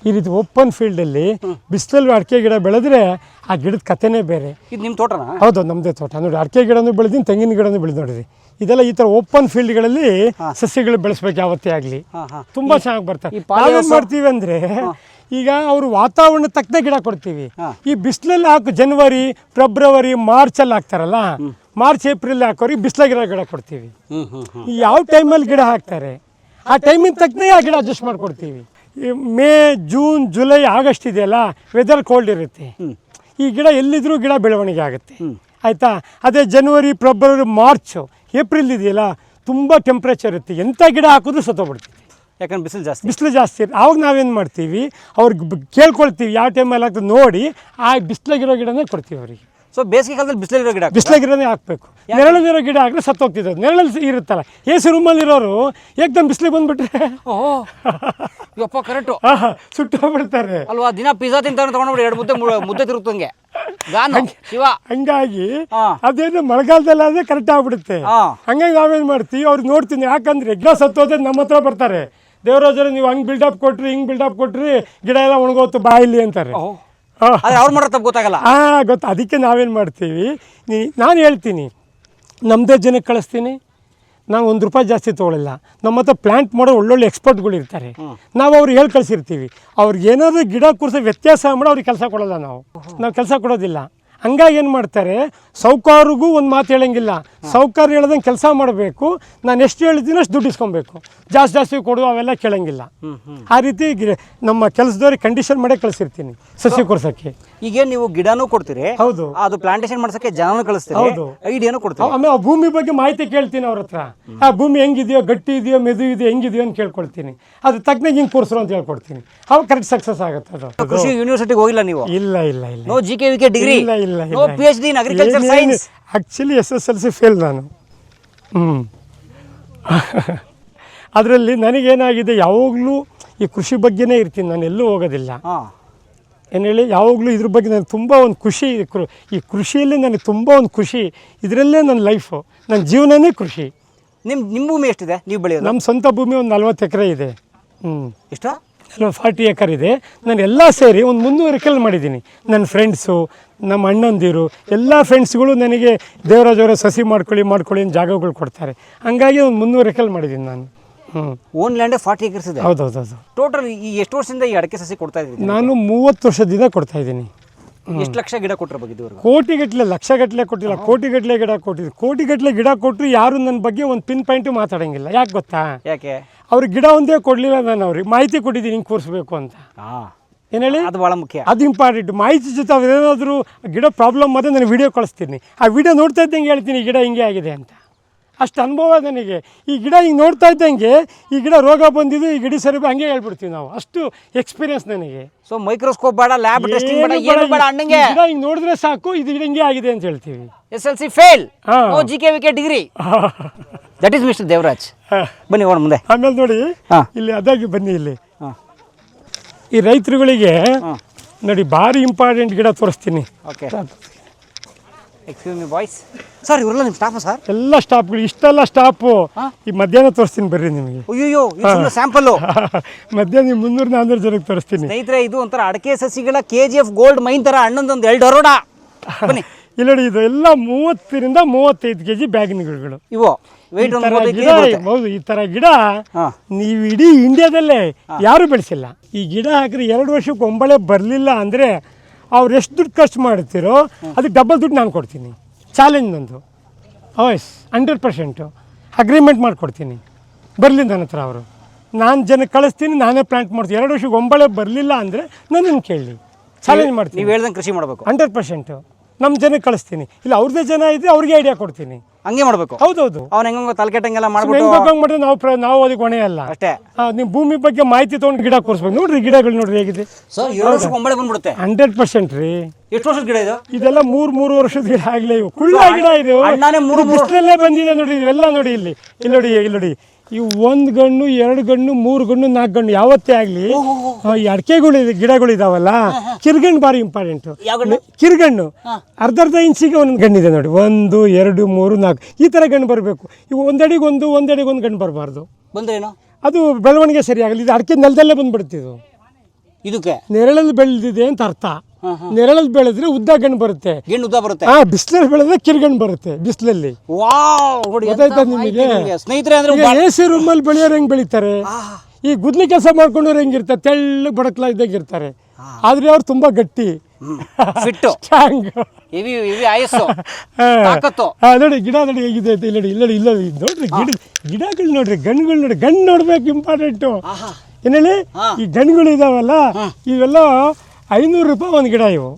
ಈ ರೀತಿ ಓಪನ್ ಫೀಲ್ಡಲ್ಲಿ ಬಿಸಿಲಲ್ಲಿ ಅಡಿಕೆ ಗಿಡ ಬೆಳೆದ್ರೆ ಆ ಗಿಡದ ಕಥೆನೇ ಬೇರೆ. ಇದು ನಿಮ್ಮ ತೋಟನಾ? ಹೌದು, ನಮ್ಮದೇ ತೋಟ. ನೋಡಿ, ಅಡಿಕೆ ಗಿಡನೂ ಬೆಳೆದೀನಿ, ತೆಂಗಿನ ಗಿಡನೂ ಬೆಳೆದು ನೋಡಿರಿ. ಇದೆಲ್ಲ ಈ ಥರ ಓಪನ್ ಫೀಲ್ಡ್ಗಳಲ್ಲಿ ಸಸ್ಯಗಳು ಬೆಳೆಸ್ಬೇಕು ಯಾವತ್ತೇ ಆಗಲಿ. ತುಂಬ ಚೆನ್ನಾಗಿ ಬರ್ತಾರೆ. ನಾವೇನು ಮಾಡ್ತೀವಿ ಅಂದರೆ, ಈಗ ಅವರು ವಾತಾವರಣ ತಕ್ಕನೆ ಗಿಡ ಕೊಡ್ತೀವಿ. ಈ ಬಿಸಿಲಲ್ಲಿ ಜನವರಿ, ಫೆಬ್ರವರಿ, ಮಾರ್ಚಲ್ಲಿ ಹಾಕ್ತಾರಲ್ಲ, ಮಾರ್ಚ್ ಏಪ್ರಿಲ್ ಹಾಕೋರಿಗೆ ಬಿಸಿಲಾಗಿರೋ ಗಿಡ ಕೊಡ್ತೀವಿ. ಯಾವ ಟೈಮಲ್ಲಿ ಗಿಡ ಹಾಕ್ತಾರೆ ಆ ಟೈಮಿನ ತಕ್ಕನೆ ಆ ಗಿಡ ಅಡ್ಜಸ್ಟ್ ಮಾಡಿಕೊಡ್ತೀವಿ. ಮೇ, ಜೂನ್, ಜುಲೈ, ಆಗಸ್ಟ್ ಇದೆಯಲ್ಲ, ವೆದರ್ ಕೋಲ್ಡ್ ಇರುತ್ತೆ. ಈ ಗಿಡ ಎಲ್ಲಿದ್ರೂ ಗಿಡ ಬೆಳವಣಿಗೆ ಆಗುತ್ತೆ ಆಯಿತಾ. ಅದೇ ಜನವರಿ ಫೆಬ್ರವರಿ ಮಾರ್ಚು ಏಪ್ರಿಲ್ ಇದೆಯಲ್ಲ ತುಂಬ ಟೆಂಪ್ರೇಚರ್ ಇರುತ್ತೆ, ಎಂಥ ಗಿಡ ಹಾಕಿದ್ರೂ ಸತ್ತೋಗ್ಬಿಡ್ತೀವಿ. ಯಾಕಂದ್ರೆ ಬಿಸಿಲು ಜಾಸ್ತಿ ಇರುತ್ತೆ. ಆವಾಗ ನಾವೇನು ಮಾಡ್ತೀವಿ, ಅವ್ರಿಗೆ ಕೇಳ್ಕೊಳ್ತೀವಿ ಯಾವ ಟೈಮಲ್ಲಿ ಆಗ್ತದೆ ನೋಡಿ ಆ ಬಿಸಿಲಾಗಿರೋ ಗಿಡನೇ ಕೊಡ್ತೀವಿ ಅವರಿಗೆ. ಸೊ ಬೇಸಿಗೆ ಕಾಲದಲ್ಲಿ ಬಿಸಿಲಿರೋ ಗಿಡ ಬಿಸಿಲಾಗಿರೋದೇ ಹಾಕಬೇಕು. ನೆರಳಲ್ಲಿರೋ ಗಿಡ ಹಾಕಿದ್ರೆ ಸತ್ತೋಗ್ತಿದ್ದು. ನೆರಳಲ್ಲಿ ಇರುತ್ತಲ್ಲ, ಎ ಸಿ ರೂಮಲ್ಲಿರೋರು ಏಕ್ದಮ್ ಬಿಸಿಲಿಗೆ ಬಂದುಬಿಟ್ರೆ ಯಪ್ಪ ಕರೆಕ್ಟು ಸುಟ್ಟು ಹೋಗ್ಬಿಡ್ತಾರೆ ಅಲ್ವಾ. ದಿನ ಪಿಜ್ಜಾ ತಿಂತಾರೆ ತಗೊಂಡ್ಬಿಡಿ, 2 ಮುದ್ದೆ ತಿರುತ್ತಂಗೆ ಗಾನು ಶಿವ. ಹಂಗಾಗಿ ಅದೇನು ಮಳೆಗಾಲದಲ್ಲಿ ಆದರೆ ಕರೆಕ್ಟ್ ಆಗ್ಬಿಡುತ್ತೆ. ಹಂಗಾಗಿ ನಾವೇನು ಮಾಡ್ತೀವಿ, ಅವ್ರಿಗೆ ನೋಡ್ತೀನಿ. ಯಾಕಂದ್ರೆ ಗಿಡ ಸತ್ತೋದ್ರೆ ನಮ್ಮ ಹತ್ರ ಬರ್ತಾರೆ, ದೇವರಾಜರು ನೀವು ಹಂಗೆ ಬಿಲ್ಡಪ್ ಕೊಟ್ರಿ ಹಿಂಗೆ ಬಿಲ್ಡಪ್ ಕೊಟ್ರಿ ಗಿಡ ಎಲ್ಲ ಒಣಗೋತು ಬಾಯಿಲಿ ಅಂತಾರೆ. ಅವ್ರು ಮಾಡೋ ತಪ್ಪು ಗೊತ್ತಾಗಲ್ಲ. ಗೊತ್ತು. ಅದಕ್ಕೆ ನಾವೇನು ಮಾಡ್ತೀವಿ, ನಾನು ಹೇಳ್ತೀನಿ ನಮ್ಮದೇ ಜನಕ್ಕೆ ಕಳಿಸ್ತೀನಿ. ನಾವು ₹1 ಜಾಸ್ತಿ ತೊಗೊಳಿಲ್ಲ. ನಮ್ಮ ಹತ್ರ ಪ್ಲ್ಯಾಂಟ್ ಮಾಡೋ ಒಳ್ಳೊಳ್ಳೆ ಎಕ್ಸ್ಪರ್ಟ್ಗಳು ಇರ್ತಾರೆ. ನಾವು ಅವ್ರಿಗೆ ಹೇಳಿ ಕಳಿಸಿರ್ತೀವಿ. ಅವ್ರಿಗೆ ಏನಾದರೂ ಗಿಡ ಕೂರಿಸೋ ವ್ಯತ್ಯಾಸ ಮಾಡಿ ಅವ್ರಿಗೆ ಕೆಲಸ ಕೊಡೋಲ್ಲ. ನಾವು ಕೆಲಸ ಕೊಡೋದಿಲ್ಲ. ಹಂಗಾಗಿ ಏನು ಮಾಡ್ತಾರೆ, ಸೌಕಾರಿಗೂ ಒಂದು ಮಾತು ಹೇಳೋಂಗಿಲ್ಲ. ಸೌಕಾರ ಹೇಳ್ದಂಗೆ ಕೆಲಸ ಮಾಡಬೇಕು. ನಾನು ಎಷ್ಟು ಹೇಳ್ತೀನಿ ಅಷ್ಟು ದುಡ್ಡು ಇಸ್ಕೊಬೇಕು. ಜಾಸ್ತಿ ಕೊಡು ಅವೆಲ್ಲ ಕೇಳೋಂಗಿಲ್ಲ. ಆ ರೀತಿ ನಮ್ಮ ಕೆಲಸದವ್ರಿಗೆ ಕಂಡೀಷನ್ ಮಾಡೇ ಕಳಿಸಿರ್ತೀನಿ ಸಸಿ ಕೊಡ್ಸೋಕ್ಕೆ. ಈಗ ನೀವು ಗಿಡನೂ ಕೊಡ್ತೀರಿ, ಹೌದು, ಅದು ಪ್ಲಾಂಟೇಶನ್ ಮಾಡ್ಸೋಕ್ಕೆ ಜನನೂ ಕಳಿಸ್ತೀರಿ, ಹೌದು, ಐಡಿಯಾನು ಕೊಡ್ತೀವಿ. ಆಮೇಲೆ ಆ ಭೂಮಿ ಬಗ್ಗೆ ಮಾಹಿತಿ ಕೇಳ್ತೀನಿ ಅವ್ರ ಹತ್ರ. ಆ ಭೂಮಿ ಹೆಂಗಿದೆಯೋ, ಗಟ್ಟಿ ಇದೆಯೋ, ಮೆದು ಇದೆಯೋ, ಹೆಂಗಿದೆಯೋ ಅಂತ ಕೇಳ್ಕೊಳ್ತೀನಿ. ಅದು ತಕ್ಕನಾಗಿ ಹಿಂಗೆ ಕೂರಿಸ್ರು ಅಂತ ಹೇಳ್ಕೊಡ್ತೀನಿ. ಅವಾಗ ಕರೆಕ್ಟ್ ಸಕ್ಸಸ್ ಆಗುತ್ತೆ. ಅದು ಕೃಷಿ ಯೂನಿವರ್ಸಿಟಿಗೆ ಹೋಗಿಲ್ಲ ನೀವು? ಇಲ್ಲ. No GKVK degree, no PhD in agriculture science. Actually SSLC fail ನಾನು. ಅದರಲ್ಲಿ ನನಗೇನಾಗಿದೆ, ಯಾವಾಗಲೂ ಈ ಕೃಷಿ ಬಗ್ಗೆನೇ ಇರ್ತೀನಿ, ನಾನು ಎಲ್ಲೂ ಹೋಗೋದಿಲ್ಲ. ಏನು ಹೇಳಿ, ಯಾವಾಗಲೂ ಇದ್ರ ಬಗ್ಗೆ ನನಗೆ ತುಂಬ ಒಂದು ಖುಷಿ. ಈ ಕೃಷಿಯಲ್ಲಿ ನನಗೆ ತುಂಬ ಒಂದು ಖುಷಿ. ಇದರಲ್ಲೇ ನನ್ನ ಲೈಫು, ನನ್ನ ಜೀವನನೇ ಕೃಷಿ. ನಿಮ್ಮ ಭೂಮಿ ಎಷ್ಟಿದೆ ನೀವು ಬೆಳೆಯೋದು? ನಮ್ಮ ಸ್ವಂತ ಭೂಮಿ ಒಂದು 40 ಎಕರೆ ಇದೆ. ಎಷ್ಟು? 40 ಎಕರೆ ಇದೆ. ನಾನು ಎಲ್ಲ ಸೇರಿ ಒಂದು 300 ಎಕರೆ ಮಾಡಿದ್ದೀನಿ. ನನ್ನ ಫ್ರೆಂಡ್ಸು, ನಮ್ಮ ಅಣ್ಣಂದಿರು ಎಲ್ಲ ಫ್ರೆಂಡ್ಸ್ಗಳು ನನಗೆ ದೇವರಾಜವರ ಸಸಿ ಮಾಡ್ಕೊಳ್ಳಿ ಅಂತ ಜಾಗಗಳು ಕೊಡ್ತಾರೆ. ಹಂಗಾಗಿ ಒಂದು 300 ಎಕರೆ ಮಾಡಿದ್ದೀನಿ ನಾನು. ಓನ್ ಲ್ಯಾಂಡ್ 40 ಎಕರ್ಸ್ ಇದೆ? ಹೌದು. ಟೋಟಲ್ ಈ ಎಷ್ಟು ವರ್ಷದಿಂದ ಈ ಅಡಕೆ ಸಸಿ ಕೊಡ್ತಾ ಇದ್ದೀರಿ? ನಾನು 30 ವರ್ಷದಿಂದ ಕೊಡ್ತಾ ಇದ್ದೀನಿ. ಎಷ್ಟು ಲಕ್ಷ ಗಿಡ ಕೊಟ್ಟಿರಬೇಕು ಇದುವರೆಗೂ? ಕೋಟಿಗಟ್ಟಲೆ, ಲಕ್ಷಗಟ್ಟಲೆ ಕೊಟ್ಟಿಲ್ಲ, ಕೋಟಿಗಟ್ಟಲೆ ಗಿಡ ಕೊಟ್ಟಿದ್ದು. ಕೋಟಿಗಟ್ಟಲೆ ಗಿಡ ಕೊಟ್ಟರು ಯಾರು ನನ್ನ ಬಗ್ಗೆ ಒಂದು ಪಿನ್ ಪಾಯಿಂಟು ಮಾತಾಡೋಂಗಿಲ್ಲ. ಯಾಕೆ ಗೊತ್ತಾ? ಯಾಕೆ? ಅವ್ರಿಗೆ ಗಿಡ ಒಂದೇ ಕೊಡಲಿಲ್ಲ, ನಾನು ಅವ್ರಿಗೆ ಮಾಹಿತಿ ಕೊಟ್ಟಿದ್ದೀನಿ ಹಿಂಗೆ ಕೂರಿಸ್ಬೇಕು ಅಂತ. ಏನು ಹೇಳಿ, ಅದು ಭಾಳ ಮುಖ್ಯ, ಅದು ಇಂಪಾರ್ಟೆಂಟ್. ಮಾಹಿತಿ ಜೊತೆ ಅವ್ರೇನಾದರೂ ಗಿಡ ಪ್ರಾಬ್ಲಮ್ ಆದರೆ ನಾನು ವಿಡಿಯೋ ಕಳಿಸ್ತೀನಿ. ಆ ವಿಡಿಯೋ ನೋಡ್ತಾ ಇದ್ದಂಗೆ ಹೇಳ್ತೀನಿ ಗಿಡ ಹಿಂಗೆ ಆಗಿದೆ ಅಂತ. ಅಷ್ಟು ಅನುಭವ ನನಗೆ. ಈ ಗಿಡ ಹಿಂಗೆ ನೋಡ್ತಾ ಇದ್ದಂಗೆ ಈ ಗಿಡ ರೋಗ ಬಂದಿದ್ದು, ಈ ಗಿಡ ಸರಿ ಹಂಗೆ ಹೇಳ್ಬಿಡ್ತೀವಿ ನಾವು. ಅಷ್ಟು ಎಕ್ಸ್ಪೀರಿಯನ್ಸ್ ನನಗೆ. ಸೊ ಮೈಕ್ರೋಸ್ಕೋಪ್ ಬೇಡ, ಲ್ಯಾಬ್ ಟೆಸ್ಟಿಂಗ್ ಬೇಡ, ಏನು ಬೇಡ, ಅಣ್ಣಂಗೆ ಗಿಡ ಹಿಂಗೆ ನೋಡಿದ್ರೆ ಸಾಕು, ಇದು ಗಿಡ ಹಿಂಗೆ ಆಗಿದೆ ಅಂತ ಹೇಳ್ತೀವಿ. SLC fail, no GKVK degree. That is mister Devaraj. ಬನ್ನಿ ಹೋಗೋಣ ಮುಂದೆ. ಆಮೇಲೆ ನೋಡಿ, ಇಲ್ಲಿ ಅದಾಗಿ ಬನ್ನಿ. ಇಲ್ಲಿ ಈ ರೈತರುಗಳಿಗೆ ನೋಡಿ ಭಾರಿ ಇಂಪಾರ್ಟೆಂಟ್ ಗಿಡ ತೋರಿಸ್ತೀನಿ. Okay, excuse me boys. Sir ಇವರೆಲ್ಲ ನಿಮ್ಮ ಸ್ಟಾಫ್? ಸರ್ ಎಲ್ಲ ಸ್ಟಾಫ್ಗಳು, ಇಷ್ಟೆಲ್ಲ ಸ್ಟಾಫು. ಈ ಮಧ್ಯಾಹ್ನ ತೋರಿಸ್ತೀನಿ ಬರ್ರಿ ನಿಮಗೆ. ಅಯ್ಯೋ, ಸ್ಯಾಂಪಲ್ ಮಧ್ಯಾಹ್ನ 300-400 ಜನಕ್ಕೆ ತೋರಿಸ್ತೀನಿ. ಸ್ನೇಹಿತರೆ, ಇದು ಒಂಥರ ಅಡಕೆ ಸಸಿಗಳ KGF ಗೋಲ್ಡ್ ಮೈನ್ ಥರ ಅಣ್ಣಂದೊಂದು 2 ಅರೋಡ. ಬನ್ನಿ ಇಲ್ಲಿ ನೋಡಿ, ಇದು ಎಲ್ಲ 30ರಿಂದ 35 kg ಬ್ಯಾಗಿನ ಗಿಡಗಳು ಇವು. ಹೌದು, ಈ ಥರ ಗಿಡ ನೀವು ಇಡೀ ಇಂಡಿಯಾದಲ್ಲೇ ಯಾರು ಬೆಳೆಸಿಲ್ಲ. ಈ ಗಿಡ ಹಾಕಿದ್ರೆ 2 ವರ್ಷಕ್ಕೆ ಒಂಬಳೆ ಬರಲಿಲ್ಲ ಅಂದರೆ ಅವ್ರು ಎಷ್ಟು ದುಡ್ಡು ಖರ್ಚು ಮಾಡ್ತೀರೋ ಅದಕ್ಕೆ ಡಬಲ್ ದುಡ್ಡು ನಾನು ಕೊಡ್ತೀನಿ. ಚಾಲೆಂಜ್ ನಂದು. 100% ಅಗ್ರಿಮೆಂಟ್ ಮಾಡಿಕೊಡ್ತೀನಿ. ಬರಲಿ ನನ್ನ ಹತ್ರ ಅವರು, ನಾನು ಜನಕ್ಕೆ ಕಳಿಸ್ತೀನಿ, ನಾನೇ ಪ್ಲಾಂಟ್ ಮಾಡ್ತೀನಿ. 2 ವರ್ಷಕ್ಕೆ ಒಂಬಳೆ ಬರಲಿಲ್ಲ ಅಂದರೆ ನನ್ನನ್ನು ಕೇಳಿ, ಚಾಲೆಂಜ್ ಮಾಡ್ತೀನಿ. ನೀವು ಹೇಳ್ದಂಗೆ ಕೃಷಿ ಮಾಡಬೇಕು. 100% ನಮ್ಮ ಜನಕ್ಕೆ ಕಳಿಸ್ತೀನಿ. ಇಲ್ಲ ಅವ್ರದ್ದೇ ಜನ ಇದ್ದರೆ ಅವ್ರಿಗೆ ಐಡಿಯಾ ಕೊಡ್ತೀನಿ. ಹಂಗೆ ಮಾಡಬೇಕು. ಹೌದೌದು. ಅವ್ನು ಹೆಂಗ ತಲೆಕೆಟ್ಟಂಗೆಲ್ಲ ಮಾಡ್ಬಿಟ್ಟು ಮಾಡಿದ್ರೆ ನಾವು ಅದಕ್ಕೆ ಹೊಣೆ ಅಲ್ಲ ಅಷ್ಟೇ. ನೀವು ಭೂಮಿ ಬಗ್ಗೆ ಮಾಹಿತಿ ತೊಗೊಂಡು ಗಿಡ ಕೂರಿಸ್ಬೇಕು. ನೋಡ್ರಿ ಗಿಡಗಳು ನೋಡ್ರಿ ಹೇಗಿದೆ. ಸರ್ 2 ವರ್ಷಕ್ಕೆ ಒಂಬಳೆ ಬಂದ್ಬಿಡುತ್ತೆ? 100% ರೀ. ಎಷ್ಟು ವರ್ಷದ ಗಿಡ ಇದು? ಇದೆಲ್ಲ 3 ವರ್ಷದ ಗಿಡ ಆಗಲೇ. ಇವು ಕುಳ್ಳ ಗಿಡ ಇದು. ಬಿಸಿಲಲ್ಲೇ ಬಂದಿದೆ ನೋಡಿ. ಇವೆಲ್ಲ ನೋಡಿ, ಇಲ್ಲಿ ನೋಡಿ ಇವು 1 ಗಣ್ಣು 2 ಗಣ್ಣು 3 ಗಣ್ಣು 4 ಗಣ್ಣು ಯಾವತ್ತೇ ಆಗಲಿ ಈ ಅಡಿಕೆಗಳು ಗಿಡಗಳು ಇದಾವಲ್ಲ, ಕಿರ್ಗಣ್ಣು ಭಾರಿ ಇಂಪಾರ್ಟೆಂಟು. ಕಿರ್ಗಣ್ಣು ಅರ್ಧ ಇಂಚಿಗೆ ಒಂದೊಂದು ಗಣ್ಣಿದೆ ನೋಡಿ. 1 2 3 4 ಈ ಥರ ಗಣ್ಣು ಬರಬೇಕು. ಇವು ಒಂದಡಿಗೆ ಒಂದು ಗಣ್ಣು ಬರಬಾರ್ದು. ಬಂದ್ರೇನು ಅದು ಬೆಳವಣಿಗೆ ಸರಿಯಾಗಲಿ. ಇದು ಅಡಿಕೆ ನೆಲದಲ್ಲೇ ಬಂದ್ಬಿಡ್ತಿದ್ದು. ಇದಕ್ಕೆ ನೆರಳಲ್ಲಿ ಬೆಳೆದಿದೆ ಅಂತ ಅರ್ಥ. ನೆರಳಲ್ಲಿ ಬೆಳೆದ್ರೆ ಉದ್ದ ಗಣ್ಣು ಬರುತ್ತೆ, ಗೆಣ್ಣು ಉದ್ದ ಬರುತ್ತೆ. ಬಿಸಿಲಲ್ಲಿ ಬೆಳೆದ್ರೆ ಕಿರ್ಗಣ್ಣು ಬರುತ್ತೆ ಬಿಸಿಲಲ್ಲಿ. ಗೊತ್ತಾಯ್ತಾ ನಿಮಗೆ? ಸ್ನೇಹಿತರೆ, AC ರೂಮಲ್ಲಿ ಬೆಳೆಯೋರು ಹೆಂಗೆ ಬೆಳಿತಾರೆ, ಈ ಗುದ್ಲಿ ಕೆಲಸ ಮಾಡ್ಕೊಂಡವ್ರು ಹೆಂಗಿರ್ತಾರೆ, ತೆಳ್ಳು ಬಡಕ್ಲ ಇದ್ದಾಗ ಇರ್ತಾರೆ. ಆದ್ರೆ ಅವ್ರು ತುಂಬಾ ಗಟ್ಟಿ, ಫಿಟ್ಟು, ಸ್ಟ್ರಾಂಗ್, ಹೆವಿ ಆಯಸ್ಸು, ತಾಕತ್ತು. ನೋಡಿ ಗಿಡ ನೋಡಿ ಹೇಗಿದೆ ಅಂತ. ಇಲ್ಲಿ ನೋಡ್ರಿ ಗಿಡಗಳು ನೋಡ್ರಿ, ಗಣ್ಣುಗಳು ನೋಡಿ. ಗಣ್ಣು ನೋಡ್ಬೇಕು, ಇಂಪಾರ್ಟೆಂಟು. ಏನ್ ಹೇಳಿ, ಈ ಗಣ್ಣುಗಳು ಇದಾವಲ್ಲ, ಇವೆಲ್ಲ 500 ರೂಪಾಯಿ ಒಂದು ಗಿಡ. ಇವು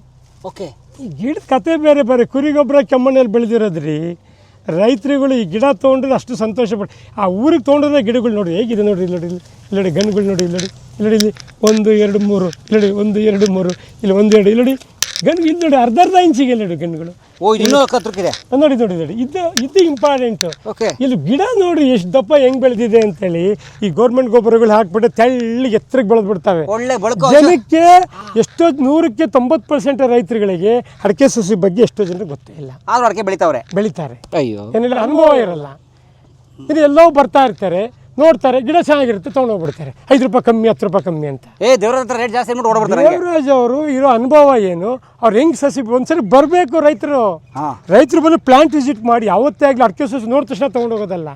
ಓಕೆ, ಈ ಗಿಡದ ಕತೆ ಬೇರೆ ಬೇರೆ. ಕುರಿ ಗೊಬ್ಬರ ಕೆಮ್ಮಣ್ಣಲ್ಲಿ ಬೆಳೆದಿರೋದ್ರಿ ರೈತರುಗಳು ಈ ಗಿಡ ತೊಗೊಂಡ್ರೆ ಅಷ್ಟು ಸಂತೋಷ ಪಟ್ಟು ಆ ಊರಿಗೆ ತೊಗೊಂಡ್ರೆ ಗಿಡಗಳು ನೋಡಿ ಹೇಗಿದೆ ನೋಡಿ, ಇಲ್ಲಿ ನೋಡಿ, ಇಲ್ಲಿ ನೋಡಿ ಗಣ್ಣುಗಳು ನೋಡಿ, ಇಲ್ಲಿ ನೋಡಿ, ಇಲ್ಲಿ ನೋಡಿ, ಇಲ್ಲಿ 1 2 3, ಇಲ್ಲಿ ನೋಡಿ 1 2 3, ಇಲ್ಲಿ 1 2, ಇಲ್ಲಿ ನೋಡಿ ಗಣ್ಣು, ಇಲ್ಲಿ ನೋಡಿ ಅರ್ಧ ಇಂಚಿಗೆ ಇಲ್ಲಿ ನೋಡಿ ಗಣ್ಣುಗಳು. ಓ ಇನ್ನೂ ಕತ್ರಕ್ಕಿದೆ ನೋಡಿ ನೋಡಿ ನೋಡಿ, ಇದು ಇಂಪಾರ್ಟೆಂಟು. ಓಕೆ, ಇಲ್ಲಿ ಗಿಡ ನೋಡಿ ಎಷ್ಟು ದಪ್ಪ ಹೆಂಗೆ ಬೆಳೆದಿದೆ ಅಂತೇಳಿ. ಈ ಗೌರ್ಮೆಂಟ್ ಗೊಬ್ಬರಗಳು ಹಾಕ್ಬಿಟ್ಟು ತೆಳ್ಳಿಗೆ ಎತ್ತರಕ್ಕೆ ಬೆಳೆದ್ಬಿಡ್ತವೆ. ಒಳ್ಳೆ ಬಳಕೆ ಜನಕ್ಕೆ ಎಷ್ಟೋ 100ಕ್ಕೆ 90% ರೈತರುಗಳಿಗೆ ಅಡಿಕೆ ಸಸಿ ಬಗ್ಗೆ ಎಷ್ಟೋ ಜನರಿಗೆ ಗೊತ್ತೇ ಇಲ್ಲ. ಆದ್ರೂ ಅಡಿಕೆ ಬೆಳಿತಾರೆ. ಅಯ್ಯೋ, ಏನಿಲ್ಲ ಅನುಭವ ಇರಲ್ಲ. ಇದು ಎಲ್ಲೋ ಬರ್ತಾ ಇರ್ತಾರೆ, ನೋಡ್ತಾರೆ ಗಿಡ ಚೆನ್ನಾಗಿರುತ್ತೆ, ತೊಗೊಂಡೋಗ್ಬಿಡ್ತಾರೆ. 5 ರೂಪಾಯಿ ಕಮ್ಮಿ 10 ರೂಪಾಯಿ ಕಮ್ಮಿ ಅಂತ. ದೇವರಾಜ್ ಹತ್ರ ರೇಟ್ ಜಾಸ್ತಿ ಓಡಾಡ್ಬಿಡ್ತಾರೆ. ದೇವರಾಜ್ ಅವರು ಇರೋ ಅನುಭವ ಏನು, ಅವ್ರು ಹೆಂಗ್ ಸಸಿ ಒಂದ್ಸರಿ ಬರಬೇಕು ರೈತರು ಬಂದು ಪ್ಲಾಂಟ್ ವಿಸಿಟ್ ಮಾಡಿ ಯಾವತ್ತೇ ಆಗಲಿ ಅಡಿಕೆ ಸಸಿ ನೋಡಿದ ತಕ್ಷಣ ತೊಗೊಂಡೋಗೋದಲ್ಲ.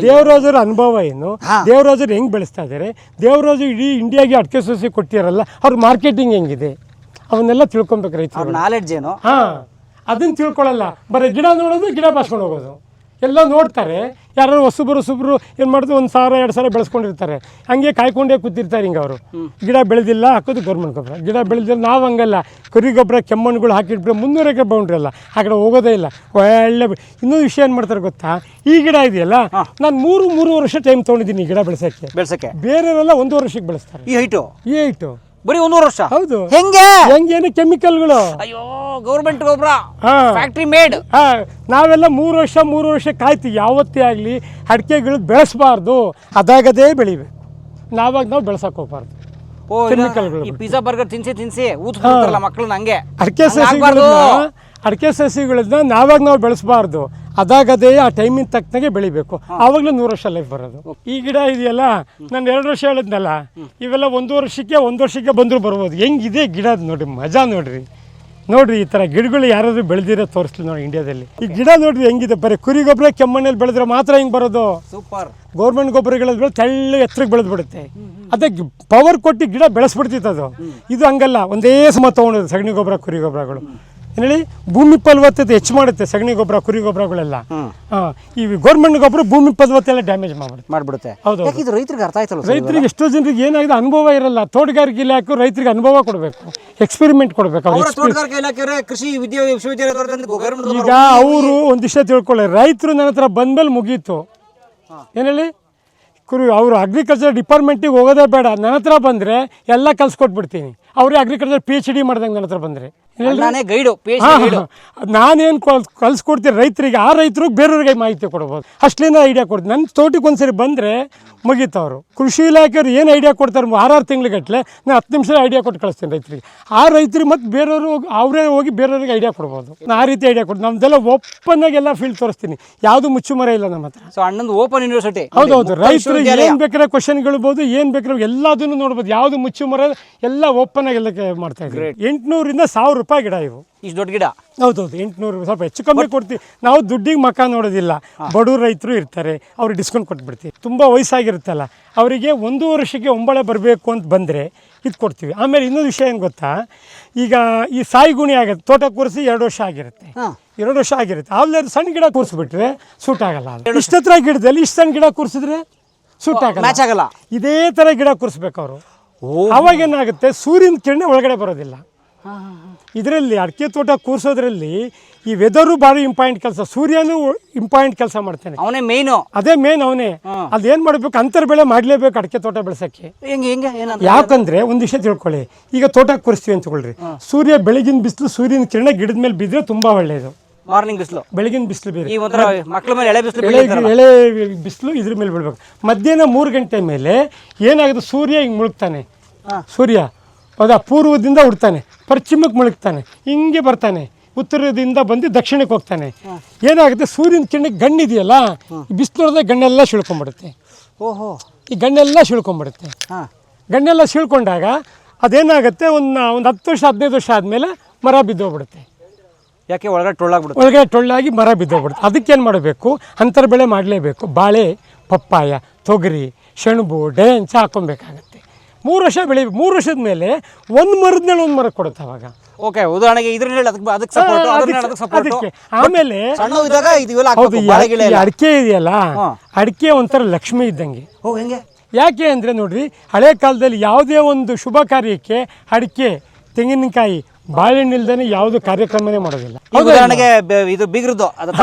ದೇವರಾಜರ ಅನುಭವ ಏನು, ದೇವರಾಜರು ಹೆಂಗ್ ಬೆಳೆಸ್ತಾ ಇದ್ದಾರೆ, ದೇವರಾಜು ಇಡೀ ಇಂಡಿಯಾಗೆ ಅಡಿಕೆ ಸಸಿ ಕೊಟ್ಟಿರಲ್ಲ, ಅವ್ರ ಮಾರ್ಕೆಟಿಂಗ್ ಹೆಂಗಿದೆ ಅವನ್ನೆಲ್ಲ ತಿಳ್ಕೊಬೇಕು ರೈತರು. ನಾಲೆಡ್ಜ್ ಏನು ಅದನ್ನ ತಿಳ್ಕೊಳ್ಳಲ್ಲ. ಬರೀ ಗಿಡ ನೋಡೋದು, ಗಿಡ ಬಾಸ್ಕೊಂಡು ಹೋಗೋದು. ಎಲ್ಲ ನೋಡ್ತಾರೆ, ಯಾರು ಹೊಸಬ್ರು ಏನು ಮಾಡೋದು 1,000 2,000 ಬೆಳೆಸ್ಕೊಂಡಿರ್ತಾರೆ. ಹಂಗೆ ಕಾಯ್ಕೊಂಡೇ ಕೂತಿರ್ತಾರೆ. ಹಿಂಗೆ ಅವರು ಗಿಡ ಬೆಳೆದಿಲ್ಲ ಹಾಕೋದು ಗೌರ್ಮೆಂಟ್ ಗೊಬ್ಬರ, ಗಿಡ ಬೆಳೆದಿಲ್ಲ. ನಾವು ಹಂಗಲ್ಲ, ಕುರಿ ಗೊಬ್ಬರ ಕೆಮ್ಮಣ್ಣುಗಳು ಹಾಕಿಟ್ಬಿಟ್ಟು 300 ಎಕರೆ ಬೌಂಡ್ರಿ ಅಲ್ಲ, ಆ ಕಡೆ ಹೋಗೋದೇ ಇಲ್ಲ. ಒಳ್ಳೆ ಇನ್ನೊಂದು ವಿಷಯ ಏನು ಮಾಡ್ತಾರೆ ಗೊತ್ತಾ, ಈ ಗಿಡ ಇದೆಯಲ್ಲ, ನಾನು 3 ವರ್ಷ ಟೈಮ್ ತೊಗೊಂಡಿದ್ದೀನಿ ಗಿಡ ಬೆಳೆಸೋಕ್ಕೆ. ಬೇರೆಯವರೆಲ್ಲ 1 ವರ್ಷಕ್ಕೆ ಬೆಳೆಸ್ತಾರೆ. ಈ ಹೈಟು ಬರೀ 1 ವರ್ಷ. ಹೌದು. ಹೆಂಗೇನು ಕೆಮಿಕಲ್ಗಳು. ಅಯ್ಯೋ, ಗೌರ್ಮೆಂಟ್ ಗೊಬ್ಬರ ಫ್ಯಾಕ್ಟ್ರಿ ಮೇಡ್. ನಾವೆಲ್ಲ 3 ವರ್ಷ ಕಾಯ್ತೀವಿ. ಯಾವತ್ತೇ ಆಗಲಿ ಅಡಿಕೆಗಳು ಬೆಳೆಸಬಾರ್ದು, ಅದಾಗದೇ ಬೆಳಿಬೇಕು. ನಾವು ಬೆಳೆಸಕ್ಕೆ ಹೋಗ್ಬಾರ್ದು. ಕೆಮಿಕಲ್ಗಳು. ಪಿಜ್ಜಾ ಬರ್ಗರ್ ತಿನ್ಸಿ ಊದ್ಕೊಳ್ತಾರಲ್ಲ ಮಕ್ಕಳನ್ನ, ಹಂಗೆ ಅಡಿಕೆ ಸಸಿಗಳನ್ನ ನಾವು ಬೆಳೆಸಬಾರ್ದು, ಅದಾಗದೇ ಆ ಟೈಮಿನ ತಕ್ಕನಾಗೆ ಬೆಳಿಬೇಕು. ಆವಾಗಲೇ 100 ವರ್ಷ ಲೈಫ್ ಬರೋದು. ಈ ಗಿಡ ಇದೆಯಲ್ಲ, ನಾನು 2 ವರ್ಷ ಹೇಳಿದ್ನಲ್ಲ, ಇವೆಲ್ಲ 1 ವರ್ಷಕ್ಕೆ ಬಂದರೂ ಬರ್ಬೋದು. ಹೆಂಗಿದೆ ಗಿಡ ನೋಡಿ, ಮಜಾ ನೋಡ್ರಿ ಈ ಥರ ಗಿಡಗಳು ಯಾರಾದರೂ ಬೆಳೆದಿರೋ ತೋರಿಸ್ಲಿ ನೋಡಿ ಇಂಡಿಯಾದಲ್ಲಿ. ಈ ಗಿಡ ನೋಡ್ರಿ ಹೆಂಗಿದೆ, ಬರೀ ಕುರಿ ಗೊಬ್ಬರ ಕೆಮ್ಮಣ್ಣಲ್ಲಿ ಬೆಳೆದ್ರೆ ಮಾತ್ರ ಹಿಂಗೆ ಬರೋದು. ಸೂಪರ್. ಗೌರ್ಮೆಂಟ್ ಗೊಬ್ಬರಗಳು ತೆಳ್ಳ ಎತ್ತರಕ್ಕೆ ಬೆಳೆದ್ಬಿಡುತ್ತೆ. ಅದಕ್ಕೆ ಪವರ್ ಕೊಟ್ಟು ಗಿಡ ಬೆಳೆಸ್ಬಿಡ್ತಿತ್ತು ಅದು. ಇದು ಹಂಗಲ್ಲ, ಒಂದೇ ಸಮ ತೊಗೊಂಡೋದು ಸಗಣಿ ಗೊಬ್ಬರ ಕುರಿ ಗೊಬ್ಬರಗಳು. ಏನೇಳಿ ಭೂಮಿ ಫಲವತ್ತತೆ ಹೆಚ್ಚು ಮಾಡುತ್ತೆ ಸಗಣಿ ಗೊಬ್ಬರ ಕುರಿ ಗೊಬ್ಬರಗಳೆಲ್ಲ. ಈ ಗೌರ್ಮೆಂಟ್ ಗೊಬ್ಬರ ಭೂಮಿ ಫಲವತ್ತತೆ ಎಲ್ಲ ಡ್ಯಾಮೇಜ್ ಮಾಡ್ಬಿಡುತ್ತೆ. ಹೌದು, ರೈತರಿಗೆ ಅರ್ಥ ಆಯ್ತಲ್ಲ. ರೈತರಿಗೆ ಎಷ್ಟೋ ಜನರಿಗೆ ಏನಾಗಿದೆ ಅನುಭವ ಇರಲ್ಲ. ತೋಟಗಾರಿಕೆ ಇಲಾಖೆ ರೈತರಿಗೆ ಅನುಭವ ಕೊಡಬೇಕು, ಎಕ್ಸ್ಪೆರಿಮೆಂಟ್ ಕೊಡಬೇಕು. ಕೃಷಿ ವಿಶ್ವವಿದ್ಯಾಲಯ ಈಗ ಅವರು ಒಂದಿಷ್ಟ ತಿಳ್ಕೊಳ್ಳಿ, ರೈತರು ನನ್ನ ಹತ್ರ ಬಂದ್ಮೇಲೆ ಮುಗೀತು. ಏನೇಳಿ ಅವರು ಅಗ್ರಿಕಲ್ಚರ್ ಡಿಪಾರ್ಟ್ಮೆಂಟಿಗೆ ಹೋಗೋದೇ ಬೇಡ, ನನ್ನ ಹತ್ರ ಬಂದರೆ ಎಲ್ಲ ಕಲ್ಸ್ಕೊಟ್ಬಿಡ್ತೀನಿ. ಅವರೇ ಅಗ್ರಿಕಲ್ಚರ್ PhD ಮಾಡ್ದಂಗೆ ನನ್ನ ಹತ್ರ ಬಂದರೆ ನಾನೇನು ಕಲ್ಸ್ಕೊಡ್ತೀನಿ ರೈತರಿಗೆ. ಆ ರೈತರಿಗೆ ಬೇರೆಯವ್ರಿಗೆ ಮಾಹಿತಿ ಕೊಡ್ಬೋದು, ಅಷ್ಟಲಿಂದ ಐಡಿಯಾ ಕೊಡ್ತೀನಿ. ನನ್ನ ತೋಟಕ್ಕೆ ಒಂದ್ಸರಿ ಬಂದರೆ ಮುಗೀತು. ಅವರು ಕೃಷಿ ಇಲಾಖೆಯವ್ರು ಏನು ಐಡಿಯಾ ಕೊಡ್ತಾರೆ 6 ತಿಂಗಳಿಗಟ್ಟಲೆ, ನಾನು 10 ನಿಮಿಷ ಐಡಿಯಾ ಕೊಟ್ಟು ಕಳಿಸ್ತೀನಿ ರೈತರಿಗೆ. ಆ ರೈತರಿಗೆ ಮತ್ತು ಬೇರೆಯವರು ಅವರೇ ಹೋಗಿ ಬೇರೆಯವ್ರಿಗೆ ಐಡಿಯಾ ಕೊಡ್ಬೋದು. ನಾನು ಆ ರೀತಿ ಐಡಿಯಾ ಕೊಡ್ತೀನಿ. ನಮ್ದೆಲ್ಲ ಓಪನ್ನಾಗಿ ಎಲ್ಲ ಫೀಲ್ಡ್ ತೋರಿಸ್ತೀನಿ, ಯಾವುದು ಮುಚ್ಚುಮರ ಇಲ್ಲ ನಮ್ಮ ಹತ್ರ. ಸೊ ಅಣ್ಣಂದು ಓಪನ್ ಯೂನಿವರ್ಸಿಟಿ. ಹೌದೌದು, ರೈತರಿಗೆ ಏನು ಬೇಕಾದ್ರೆ ಕ್ವಶನ್ ಕೇಳ್ಬೋದು, ಏನು ಬೇಕಾದ್ರೆ ಎಲ್ಲದನ್ನು ನೋಡ್ಬೋದು. ಯಾವುದು ಮುಚ್ಚುಮರ ಎಲ್ಲ ಓಪನ್ ಆಗಿ ಎಲ್ಲ ಮಾಡ್ತಾ ಇದ್ದೀವಿ. 800 ರಿಂದ 1000 ರೂಪಾಯಿ ಗಿಡ ಇವು. ಇಷ್ಟು ದೊಡ್ಡ ಗಿಡ. ಹೌದೌದು, 800 ಸ್ವಲ್ಪ ಹೆಚ್ಚು ಕಮ್ಮಿ ಕೊಡ್ತೀವಿ ನಾವು. ದುಡ್ಡಿಗೆ ಮಕ್ಕ ನೋಡೋದಿಲ್ಲ. ಬಡವ್ರ ರೈತರು ಇರ್ತಾರೆ, ಅವ್ರಿಗೆ ಡಿಸ್ಕೌಂಟ್ ಕೊಟ್ಬಿಡ್ತೀವಿ. ತುಂಬ ವಯಸ್ಸಾಗಿರುತ್ತಲ್ಲ ಅವರಿಗೆ 1 ವರ್ಷಕ್ಕೆ ಒಂಬಳೆ ಬರಬೇಕು ಅಂತ ಬಂದರೆ ಇದು ಕೊಡ್ತೀವಿ. ಆಮೇಲೆ ಇನ್ನೊಂದು ವಿಷಯ ಏನು ಗೊತ್ತಾ, ಈಗ ಈ ಸಾಯಿ ಗುಣಿ ಆಗುತ್ತೆ, ತೋಟ ಕೂರಿಸಿ 2 ವರ್ಷ ಆಗಿರುತ್ತೆ. 2 ವರ್ಷ ಆಗಿರುತ್ತೆ. ಆಮೇಲೆ ಸಣ್ಣ ಗಿಡ ಕೂರಿಸ್ಬಿಟ್ರೆ ಸೂಟ್ ಆಗಲ್ಲ. ಇಷ್ಟತ್ರ ಗಿಡದಲ್ಲಿ ಇಷ್ಟು ಸಣ್ಣ ಗಿಡ ಕೂರಿಸಿದ್ರೆ ಸೂಟ್ ಆಗಲ್ಲ. ಇದೇ ಥರ ಗಿಡ ಕೂರಿಸ್ಬೇಕು ಅವರು. ಅವಾಗ ಏನಾಗುತ್ತೆ, ಸೂರ್ಯನ ಕಿರಣ ಒಳಗಡೆ ಬರೋದಿಲ್ಲ. ಇದರಲ್ಲಿ ಅಡಿಕೆ ತೋಟ ಕೂರಿಸೋದ್ರಲ್ಲಿ ಈ ವೆದರು ಭಾರಿ ಇಂಪಾರ್ಟೆಂಟ್ ಕೆಲಸ. ಸೂರ್ಯನೂ ಇಂಪಾರ್ಟೆಂಟ್ ಕೆಲಸ ಮಾಡ್ತಾನೆ, ಅವನೇ ಮೇನು. ಅದೇ ಮೇನ್ ಅವನೇ. ಅದೇನು ಮಾಡಬೇಕು, ಅಂತರ ಬೆಳೆ ಮಾಡಲೇಬೇಕು ಅಡಿಕೆ ತೋಟ ಬೆಳೆಸೋಕ್ಕೆ. ಯಾಕಂದ್ರೆ ಒಂದು ವಿಷಯ ತಿಳ್ಕೊಳ್ಳಿ, ಈಗ ತೋಟ ಕೂರಿಸ್ತೀವಿ ಅಂತ ತಗೊಳ್ರಿ, ಸೂರ್ಯ ಬೆಳಗಿನ ಬಿಸಿಲು ಸೂರ್ಯನ ಕಿರಣ ಗಿಡದ ಮೇಲೆ ಬಿದ್ದರೆ ತುಂಬ ಒಳ್ಳೆಯದು. ಮಾರ್ನಿಂಗ್ ಬಿಸಿಲು, ಬೆಳಗಿನ ಬಿಸಿಲು ಬೇರೆ, ಎಳೆ ಬಿಸಿಲು ಇದ್ರ ಮೇಲೆ ಬೀಳ್ಬೇಕು. ಮಧ್ಯಾಹ್ನ 3 ಗಂಟೆ ಮೇಲೆ ಏನಾಗುತ್ತೆ, ಸೂರ್ಯ ಹಿಂಗೆ ಮುಳುಗ್ತಾನೆ. ಸೂರ್ಯ ಹೌದಾ, ಪೂರ್ವದಿಂದ ಉಡ್ತಾನೆ, ಪಶ್ಚಿಮಕ್ಕೆ ಮುಳುಗ್ತಾನೆ, ಹಿಂಗೆ ಬರ್ತಾನೆ, ಉತ್ತರದಿಂದ ಬಂದು ದಕ್ಷಿಣಕ್ಕೆ ಹೋಗ್ತಾನೆ. ಏನಾಗುತ್ತೆ, ಸೂರ್ಯನ ಕಿರಣಕ್ಕೆ ಗಣ್ಣಿದೆಯಲ್ಲ, ಬಿಸಿಲೋದ ಗಣ್ಣೆಲ್ಲ ಶಿಳ್ಕೊಂಡ್ಬಿಡುತ್ತೆ. ಈ ಗಣ್ಣೆಲ್ಲ ಶಿಳ್ಕೊಂಡ್ಬಿಡುತ್ತೆ. ಗಣ್ಣೆಲ್ಲ ಶಿಳ್ಕೊಂಡಾಗ ಅದೇನಾಗುತ್ತೆ, ಒಂದು 10 ವರ್ಷ 15 ವರ್ಷ ಆದಮೇಲೆ ಮರ ಬಿದ್ದೋಗ್ಬಿಡುತ್ತೆ. ಯಾಕೆ, ಒಳಗಡೆ ಟೊಳ್ಳಾಗಿ ಮರ ಬಿದ್ದೋಗ್ಬಿಡುತ್ತೆ. ಅದಕ್ಕೇನು ಮಾಡಬೇಕು, ಅಂತರ ಬೆಳೆ ಮಾಡಲೇಬೇಕು. ಬಾಳೆ, ಪಪ್ಪಾಯ, ತೊಗರಿ, ಸೆಣಬು, ಡೆಂಚ ಹಾಕೊಬೇಕಾಗತ್ತೆ. 3 ವರ್ಷ ಬೆಳಿಬೇಕು. 3 ವರ್ಷದ ಮೇಲೆ ಒಂದು ಮರದ ಮೇಲೆ ಒಂದು ಮರ ಕೊಡುತ್ತೆ. ಅವಾಗ ಓಕೆ, ಉದಾಹರಣೆಗೆ ಅದಕ್ಕೆ ಆಮೇಲೆ ಹೌದು, ಅಡಿಕೆ ಇದೆಯಲ್ಲ, ಅಡಿಕೆ ಒಂಥರ ಲಕ್ಷ್ಮಿ ಇದ್ದಂಗೆ. ಯಾಕೆ ಅಂದರೆ ನೋಡ್ರಿ, ಹಳೆ ಕಾಲದಲ್ಲಿ ಯಾವುದೇ ಒಂದು ಶುಭ ಕಾರ್ಯಕ್ಕೆ ಅಡಿಕೆ ತೆಂಗಿನಕಾಯಿ ಬಾಳೆಹಣ್ಣು ಇಲ್ದೇನೆ ಯಾವುದು ಕಾರ್ಯಕ್ರಮನೇ ಮಾಡೋದಿಲ್ಲ. ಈಗ ಉದಾಹರಣೆಗೆ ಇದು ಬಿಗ್ರದ್ದು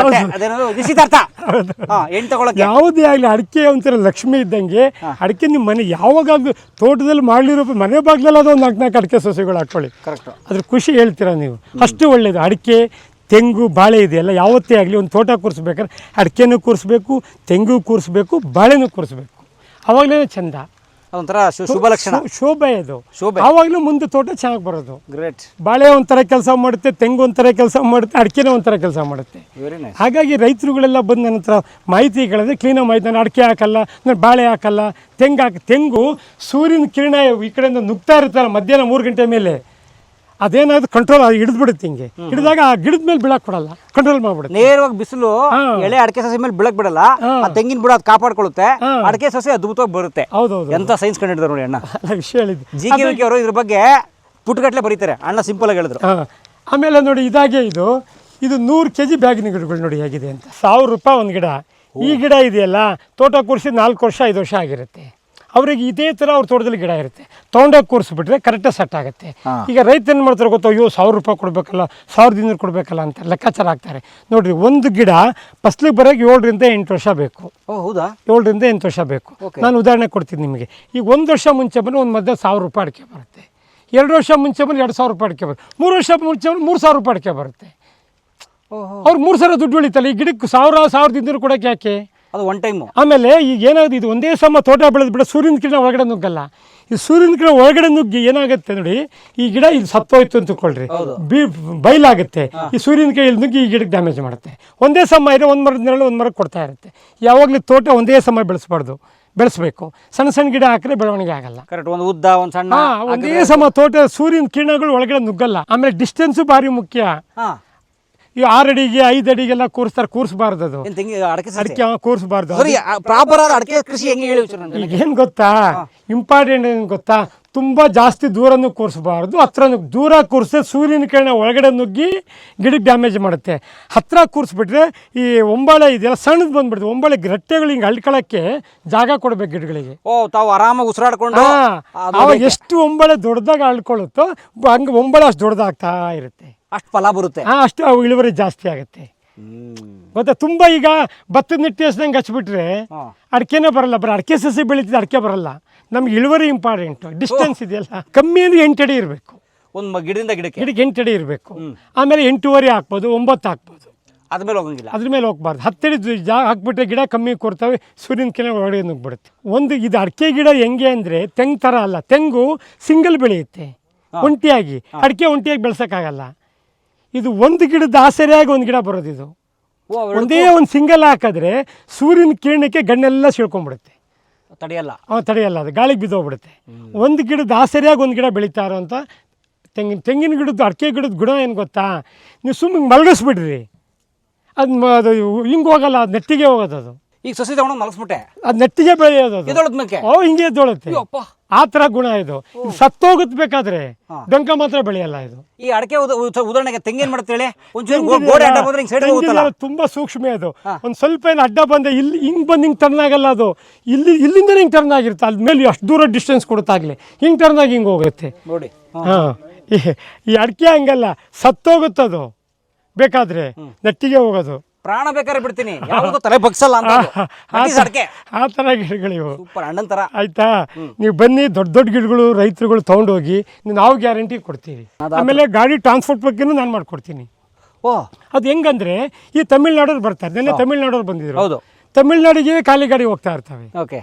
ಅದೇನೋ ನಿಶ್ಚಿತಾರ್ಥ ಹೆಣ್ಣು ತಗೊಳಕ್ಕೆ ಯಾವುದೇ ಆಗಲಿ ಅಡಿಕೆ ಒಂಥರ ಲಕ್ಷ್ಮಿ ಇದ್ದಂಗೆ. ಅಡಿಕೆ ನಿಮ್ಮ ಮನೆ ಯಾವಾಗಾದ್ರೂ ತೋಟದಲ್ಲಿ ಮಾಡಲಿರೋ ಮನೆ ಬಾಗ್ಲಲ್ಲಿ ಅದು ಒಂದು 4 ಅಡಿಕೆ ಸಸಿಗಳು ಹಾಕೊಳ್ಳಿ, ಅದ್ರ ಖುಷಿ ಹೇಳ್ತೀರಾ ನೀವು. ಅಷ್ಟು ಒಳ್ಳೇದು. ಅಡಿಕೆ ತೆಂಗು ಬಾಳೆ ಇದೆಯಲ್ಲ, ಯಾವತ್ತೇ ಆಗಲಿ ಒಂದು ತೋಟ ಕೂರಿಸ್ಬೇಕಾದ್ರೆ ಅಡಿಕೆನೂ ಕೂರಿಸ್ಬೇಕು, ತೆಂಗು ಕೂರಿಸ್ಬೇಕು, ಬಾಳೆನೂ ಕೂರಿಸ್ಬೇಕು. ಅವಾಗಲೇ ಚೆಂದ, ಅದೊಂಥರ ಶುಭ ಲಕ್ಷಣ, ಶೋಭೆ ಅದು. ಆವಾಗಲೂ ಮುಂದೆ ತೋಟ ಚೆನ್ನಾಗಿ ಬರೋದು. ಗ್ರೇಟ್. ಬಾಳೆ ಒಂಥರ ಕೆಲಸ ಮಾಡುತ್ತೆ, ತೆಂಗು ಒಂಥರ ಕೆಲಸ ಮಾಡುತ್ತೆ, ಅಡಿಕೆನೇ ಒಂಥರ ಕೆಲಸ ಮಾಡುತ್ತೆ. Very nice. ಹಾಗಾಗಿ ರೈತರುಗಳೆಲ್ಲ ಬಂದು ನನ್ನ ಹತ್ರ ಮಾಹಿತಿ ಕೇಳಿದ್ರೆ ಕ್ಲೀನಾಗಿ ಮಾಹಿತಿ, ನಾನು ಅಡಿಕೆ ಹಾಕಲ್ಲ, ನಾನು ಬಾಳೆ ಹಾಕಲ್ಲ, ತೆಂಗು ಸೂರ್ಯನ ಕಿರಣ ಈ ಕಡೆಯಿಂದ ನುಗ್ತಾ ಇರುತ್ತಲ್ಲ ಮಧ್ಯಾಹ್ನ 3 ಗಂಟೆ ಮೇಲೆ, ಅದೇನಾದ್ರು ಕಂಟ್ರೋಲ್ ಅದು ಹಿಡಿದ್ಬಿಡುತ್ತೆ. ಹಿಂಗೆ ಹಿಡಿದಾಗ ಆ ಗಿಡದ ಮೇಲೆ ಬೀಳಕ್ ಕೊಡಲ್ಲ, ಕಂಟ್ರೋಲ್ ಮಾಡ್ಬಿಡುತ್ತೆ. ನೇರವಾಗಿ ಬಿಸಿಲು ಎಳೆ ಅಡಿಕೆ ಸಸಿ ಮೇಲೆ ಬೀಳಕ್ ಬಿಡಲ್ಲ, ಆ ತೆಂಗಿನ ಬುಡ ಅದು ಕಾಪಾಡ್ಕೊಳ್ಳುತ್ತೆ, ಅಡಿಕೆ ಸಸಿ ಅದ್ಭುತವಾಗಿ ಬರುತ್ತೆ. ಹೌದೌದು, ಎಂತ ಸೈನ್ಸ್ ಕಂಡಿಡಿದ್ರು ನೋಡಿ ಅಣ್ಣ. ವಿಷಯ ಹೇಳಿದ್ದು GK ಅವರು ಇದ್ರ ಬಗ್ಗೆ ಪುಟ್ಗಟ್ಲೆ ಬರೀತಾರೆ, ಅಣ್ಣ ಸಿಂಪಲ್ ಆಗಿ ಹೇಳಿದ್ರು. ಆಮೇಲೆ ನೋಡಿ ಇದಾಗೆ ಇದು 100 kg ಬ್ಯಾಗಿನ ಗಿಡಗಳು ನೋಡಿ ಹೇಗಿದೆ ಅಂತ. 1000 ರೂಪಾಯಿ ಒಂದು ಗಿಡ. ಈ ಗಿಡ ಇದೆಯಲ್ಲ ತೋಟ ಕೂರಿಸಿ 4 ವರ್ಷ 5 ವರ್ಷ ಆಗಿರುತ್ತೆ. ಅವ್ರಿಗೆ ಇದೇ ಥರ ಅವ್ರ ತೋಟದಲ್ಲಿ ಗಿಡ ಇರುತ್ತೆ, ತೊಗೊಂಡೋಗಿ ಕೂರಿಸ್ಬಿಟ್ರೆ ಕರೆಕ್ಟಾಗಿ ಸೆಟ್ ಆಗುತ್ತೆ. ಈಗ ರೈತ ಏನು ಮಾಡ್ತಾರೆ ಗೊತ್ತೋ, ಅಯ್ಯೋ 1000 ರೂಪಾಯಿ ಕೊಡಬೇಕಲ್ಲ, 1200 ಕೊಡಬೇಕಲ್ಲ ಅಂತ ಲೆಕ್ಕಾಚಾರ ಆಗ್ತಾರೆ. ನೋಡಿರಿ, ಒಂದು ಗಿಡ ಫಸ್ಲಿಗೆ ಬರೋಕ್ಕೆ 7 ರಿಂದ 8 ವರ್ಷ ಬೇಕು. ಹೌದಾ? 7 ರಿಂದ 8 ವರ್ಷ ಬೇಕು. ನಾನು ಉದಾಹರಣೆ ಕೊಡ್ತೀನಿ ನಿಮಗೆ. ಈಗ 1 ವರ್ಷ ಮುಂಚೆ ಬಂದು ಒಂದು ಮಧ್ಯೆ 1000 ರೂಪಾಯಿ ಅಡಿಕೆ ಬರುತ್ತೆ. 2 ವರ್ಷ ಮುಂಚೆ ಬಂದು 2000 ರೂಪಾಯಿ ಅಡಿಕೆ ಬರುತ್ತೆ. 3 ವರ್ಷ ಮುಂಚೆ ಬಂದು 3000 ರೂಪಾಯಿ ಅಡಿಕೆ ಬರುತ್ತೆ. ಅವ್ರು 3000 ದುಡ್ಡು ಉಳಿತಲ್ಲ, ಈ ಗಿಡಕ್ಕೆ 1000-1200 ಕೊಡೋಕ್ಕೆ ಯಾಕೆ? ಅದು ಒನ್ ಟೈಮು. ಆಮೇಲೆ ಈಗ ಏನಾಗುತ್ತೆ, ಇದು ಒಂದೇ ಸಮ ತೋಟ ಬೆಳೆದು ಬಿಡ ಸೂರ್ಯನ ಕಿರಣ ಒಳಗಡೆ ನುಗ್ಗಲ್ಲ. ಈ ಸೂರ್ಯನ ಕಿರಣ ಒಳಗಡೆ ನುಗ್ಗಿ ಏನಾಗುತ್ತೆ ನೋಡಿ, ಈ ಗಿಡ ಇಲ್ಲಿ ಸತ್ತೋಯ್ತು ಅಂತ ತಿಳ್ಕೊಳ್ರಿ, ಬಯಲಾಗುತ್ತೆ. ಈ ಸೂರ್ಯನ ಕಿರಣ ನುಗ್ಗಿ ಈ ಗಿಡಕ್ಕೆ ಡ್ಯಾಮೇಜ್ ಮಾಡುತ್ತೆ. ಒಂದೇ ಸಮ ಇದೆ, ಒಂದು ಮರದ ನೆರಳು ಒಂದು ಮರಕ್ಕೆ ಕೊಡ್ತಾ ಇರುತ್ತೆ. ಯಾವಾಗಲೂ ತೋಟ ಒಂದೇ ಸಮ ಬೆಳೆಸಬೇಕು. ಸಣ್ಣ ಸಣ್ಣ ಗಿಡ ಹಾಕಿದ್ರೆ ಬೆಳವಣಿಗೆ ಆಗಲ್ಲ. ಕರೆಕ್ಟ್. ಒಂದು ಉದ್ದ ಒಂದು ಸಣ್ಣ ಒಂದೇ ಸಮ ತೋಟ ಸೂರ್ಯನ ಕಿರಣಗಳು ಒಳಗಡೆ ನುಗ್ಗಲ್ಲ. ಆಮೇಲೆ ಡಿಸ್ಟೆನ್ಸು ಭಾರಿ ಮುಖ್ಯ. ಈ 6 ಅಡಿಗೆ 5 ಅಡಿಗೆಲ್ಲ ಕೂರಿಸಬಾರ್ದು. ಅದು ಅಡಿಕೆ ಕೂರಿಸಬಾರ್ದು. ಪ್ರಾಪರ್ ಆದ ಅಡಿಕೆ ಕೃಷಿ ಹೆಂಗೆ ಹೇಳಿ? ಈಗ ಏನು ಗೊತ್ತಾ, ಇಂಪಾರ್ಟೆಂಟ್ ಏನು ಗೊತ್ತಾ, ತುಂಬ ಜಾಸ್ತಿ ದೂರನೂ ಕೂರಿಸಬಾರ್ದು, ಹತ್ರ ದೂರ ಕೂರಿಸಿದ್ರೆ ಸೂರ್ಯನ ಕಿರಣ ಒಳಗಡೆ ನುಗ್ಗಿ ಗಿಡಕ್ಕೆ ಡ್ಯಾಮೇಜ್ ಮಾಡುತ್ತೆ. ಹತ್ತಿರ ಕೂರಿಸ್ಬಿಟ್ರೆ ಈ ಒಂಬಾಳೆ ಇದೆಯಲ್ಲ ಸಣ್ಣದು ಬಂದ್ಬಿಡುತ್ತೆ. ಒಂಬಾಳೆ ಗಟ್ಟೆಗಳು ಹಿಂಗೆ ಅಳ್ಕೊಳ್ಳೋಕ್ಕೆ ಜಾಗ ಕೊಡ್ಬೇಕು ಗಿಡಗಳಿಗೆ. ತಾವು ಆರಾಮಾಗಿ ಉಸಿರಾಡ್ಕೊಂಡು. ಅವಾಗ ಎಷ್ಟು ಒಂಬಾಳೆ ದೊಡ್ಡದಾಗ ಅಳ್ಕೊಳ್ಳುತ್ತೋ ಹಂಗೆ ಒಂಬಾಳೆ ಅಷ್ಟು ದೊಡ್ಡದಾಗ್ತಾ ಇರುತ್ತೆ, ಅಷ್ಟು ಫಲ ಬರುತ್ತೆ, ಅಷ್ಟು ಇಳುವರಿ ಜಾಸ್ತಿ ಆಗುತ್ತೆ. ಗೊತ್ತಾ, ತುಂಬ ಈಗ ಭತ್ತದ ನೆಟ್ಟಿ ಹಚ್ದಂಗೆ ಹಚ್ಬಿಟ್ರೆ ಅಡಿಕೆನೇ ಬರಲ್ಲ. ಬರೀ ಅಡಿಕೆ ಸಸಿ ಬೆಳೀತಿದೆ, ಅಡಿಕೆ ಬರಲ್ಲ. ನಮ್ಗೆ ಇಳುವರಿ ಇಂಪಾರ್ಟೆಂಟು. ಡಿಸ್ಟೆನ್ಸ್ ಇದೆಯಲ್ಲ ಕಮ್ಮಿ ಅಂದರೆ 8 ಅಡಿ ಇರಬೇಕು. ಒಂದು ಗಿಡದಿಂದ ಗಿಡಕ್ಕೆ 8 ಅಡಿ ಇರಬೇಕು. ಆಮೇಲೆ 8.5 ಹಾಕ್ಬೋದು, 9 ಹಾಕ್ಬೋದು. ಅದ್ರ ಮೇಲೆ ಹೋಗಂಗಿಲ್ಲ, ಅದ್ರ ಮೇಲೆ ಹೋಗ್ಬಾರ್ದು. 10 ಅಡಿ ಜಾಗ ಹಾಕ್ಬಿಟ್ರೆ ಗಿಡ ಕಮ್ಮಿ ಕೊಡ್ತವೆ, ಸೂರ್ಯನ ಕಿರಣ ಒಳಗಡೆ ನುಗ್ಬಿಡುತ್ತೆ. ಇದು ಅಡಿಕೆ ಗಿಡ ಹೆಂಗೆ ಅಂದರೆ ತೆಂಗು ಥರ ಅಲ್ಲ. ತೆಂಗು ಸಿಂಗಲ್ ಬೆಳೆಯುತ್ತೆ ಒಂಟಿಯಾಗಿ, ಅಡಿಕೆ ಒಂಟಿಯಾಗಿ ಬೆಳೆಸೋಕ್ಕಾಗಲ್ಲ. ಇದು ಒಂದು ಗಿಡದ ಆಸರೆಯಾಗಿ ಒಂದು ಗಿಡ ಬರೋದು. ಇದು ಒಂದೇ ಒಂದು ಸಿಂಗಲ್ ಹಾಕಿದ್ರೆ ಸೂರ್ಯನ ಕಿರಣಕ್ಕೆ ಗಣ್ಣೆಲ್ಲ ಸಿಳ್ಕೊಂಡ್ಬಿಡುತ್ತೆ, ತಡೆಯಲ್ಲ. ಅದು ಗಾಳಿಗೆ ಬಿದ್ದೋಗ್ಬಿಡುತ್ತೆ. ಒಂದು ಗಿಡದ ಆಸರೆಯಾಗಿ ಒಂದು ಗಿಡ ಬೆಳೀತಾ ಇರೋಂಥ ತೆಂಗಿನ ಗಿಡದ್ದು ಅಡಿಕೆ ಗಿಡದ ಗುಣ ಏನು ಗೊತ್ತಾ, ನೀವು ಸುಮ್ಮನೆ ಮಲಗಿಸ್ಬಿಡ್ರಿ, ಅದು ಹಿಂಗೆ ಹೋಗಲ್ಲ, ಅದು ನೆಟ್ಟಿಗೆ ಹೋಗೋದು. ಅದು ಈಗ ಸಸಿ ತಗೊಂಡು ಮಲಗಿಸ್ಬಿಟ್ಟೆ, ಅದು ನೆಟ್ಟಿಗೆ ಬೆಳೆಯೋದು. ಹಿಂಗೆ ಎದ್ದೊಳುತ್ತೆ. ಆ ಥರ ಗುಣ ಇದು. ಸತ್ತೋಗುತ್ತೆ ಬೇಕಾದ್ರೆ, ಡೊಂಕ ಮಾತ್ರ ಬೆಳೆಯಲ್ಲ ಇದು. ಈ ಅಡಿಕೆ ಉದಾಹರಣೆಗೆ ತೆಂಗೇನ್ ಮಾಡುತ್ತೆ ಹೇಳಿ, ತುಂಬಾ ಸೂಕ್ಷ್ಮ ಅದು. ಒಂದು ಸ್ವಲ್ಪ ಏನು ಅಡ್ಡ ಬಂದೆ ಇಲ್ಲಿ ಹಿಂಗೆ ಬಂದು ಹಿಂಗೆ ಟರ್ನ್ ಆಗಲ್ಲ. ಅದು ಇಲ್ಲಿಂದ ಹಿಂಗೆ ಟರ್ನ್ ಆಗಿರುತ್ತೆ. ಅದ್ ಮೇಲೆ ಅಷ್ಟು ದೂರ ಡಿಸ್ಟೆನ್ಸ್ ಕೊಡುತ್ತಾಗಲಿ ಹಿಂಗೆ ಟರ್ನ್ ಆಗಿ ಹಿಂಗೆ ಹೋಗುತ್ತೆ ನೋಡಿ. ಈ ಅಡಿಕೆ ಹಂಗಲ್ಲ, ಸತ್ತೋಗುತ್ತದು ಬೇಕಾದ್ರೆ, ನೆಟ್ಟಿಗೆ ಹೋಗೋದು. ಪ್ರಾಣ ಬೇಕಾದ್ರೆ ಬಿಡ್ತೀನಿ, ಯಾವ್ದು ತಲೆ ಬಗ್ಸಲ್ಲ ಅಂತ. ಆ ಥರ ಗಿಡಗಳಿವು. ಸೂಪರ್ ಅಣ್ಣನ ಥರ. ಆಯ್ತಾ, ನೀವು ಬನ್ನಿ, ದೊಡ್ಡ ಗಿಡಗಳು ರೈತರುಗಳು ತೊಗೊಂಡೋಗಿ ನಾವು ಗ್ಯಾರಂಟಿ ಕೊಡ್ತೀವಿ. ಆಮೇಲೆ ಗಾಡಿ ಟ್ರಾನ್ಸ್ಪೋರ್ಟ್ ಬಗ್ಗೆನೂ ನಾನು ಮಾಡ್ಕೊಡ್ತೀನಿ. ಅದು ಹೆಂಗಂದ್ರೆ, ಈ ತಮಿಳ್ನಾಡೋರು ಬರ್ತಾರೆ. ನೆನ್ನೆ ತಮಿಳ್ನಾಡೋರು ಬಂದಿದ್ರು. ಹೌದು, ತಮಿಳ್ನಾಡಿಗೆ ಖಾಲಿ ಗಾಡಿ ಹೋಗ್ತಾ ಇರ್ತವೆ,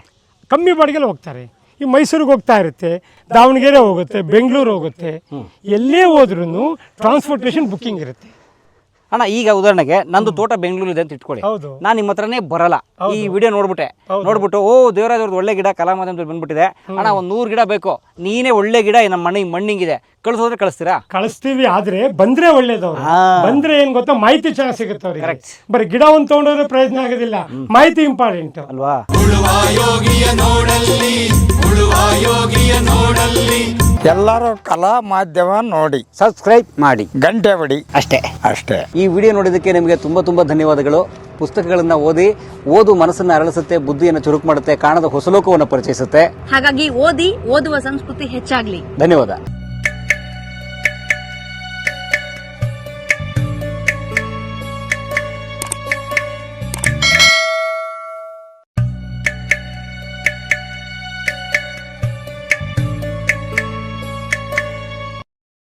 ಕಮ್ಮಿ ಬಾಡಿಗೆಲ್ಲ ಹೋಗ್ತಾರೆ. ಈ ಮೈಸೂರಿಗೆ ಹೋಗ್ತಾ ಇರುತ್ತೆ, ದಾವಣಗೆರೆ ಹೋಗುತ್ತೆ, ಬೆಂಗಳೂರು ಹೋಗುತ್ತೆ. ಎಲ್ಲೇ ಹೋದ್ರೂ ಟ್ರಾನ್ಸ್ಪೋರ್ಟೇಷನ್ ಬುಕ್ಕಿಂಗ್ ಇರುತ್ತೆ. ಅಣ್ಣ ಈಗ ಉದಾಹರಣೆಗೆ ನಂದು ತೋಟ ಬೆಂಗಳೂರು ಇದೆ ಅಂತ ಇಟ್ಕೊಳ್ಳಿ, ನಾನು ನಿಮ್ಮ ಹತ್ರನೇ ಬರಲ್ಲ, ಈ ವಿಡಿಯೋ ನೋಡ್ಬಿಟ್ಟು ಓ ದೇವರಾಜ್ ಅವ್ರದ್ದು ಒಳ್ಳೆ ಗಿಡ ಕಲಾಮಾದ ಬಂದ್ಬಿಟ್ಟಿದೆ ಅಣ್ಣ, ಒಂದು 100 ಗಿಡ ಬೇಕು, ನೀನೇ ಒಳ್ಳೆ ಗಿಡ ನಮ್ಮ ಮಣ್ಣಿಂಗಿದೆ ಕಳಿಸೋದ್ರೆ ಕಳಿಸ್ತೀರಾ? ಕಳಿಸ್ತೀವಿ. ಆದ್ರೆ ಬಂದ್ರೆ ಒಳ್ಳೇದವ್ರು. ಬಂದ್ರೆ ಏನ್ ಗೊತ್ತಾ, ಮಾಹಿತಿ ಚೆನ್ನಾಗಿ ಸಿಗುತ್ತೆ ಅವ್ರಿಗೆ. ಬರೀ ಗಿಡ ಒಂದು ತಗೊಂಡ್ರೆ ಪ್ರಯೋಜನ ಆಗೋದಿಲ್ಲ, ಮಾಹಿತಿ ಇಂಪಾರ್ಟೆಂಟ್ ಅಲ್ವಾ? ಎಲ್ಲರೂ ಕಲಾ ಮಾಧ್ಯಮ ನೋಡಿ, ಸಬ್ಸ್ಕ್ರೈಬ್ ಮಾಡಿ, ಗಂಟೆ ಬಡಿ. ಅಷ್ಟೇ. ಈ ವಿಡಿಯೋ ನೋಡಿದ್ದಕ್ಕೆ ನಿಮಗೆ ತುಂಬಾ ಧನ್ಯವಾದಗಳು. ಪುಸ್ತಕಗಳನ್ನ ಓದು ಮನಸ್ಸನ್ನ ಅರಳಿಸುತ್ತೆ, ಬುದ್ಧಿಯನ್ನು ಚುರುಕು ಮಾಡುತ್ತೆ, ಕಾಣದ ಹೊಸ ಲೋಕವನ್ನು ಪರಿಚಯಿಸುತ್ತೆ. ಹಾಗಾಗಿ ಓದುವ ಸಂಸ್ಕೃತಿ ಹೆಚ್ಚಾಗ್ಲಿ. ಧನ್ಯವಾದ.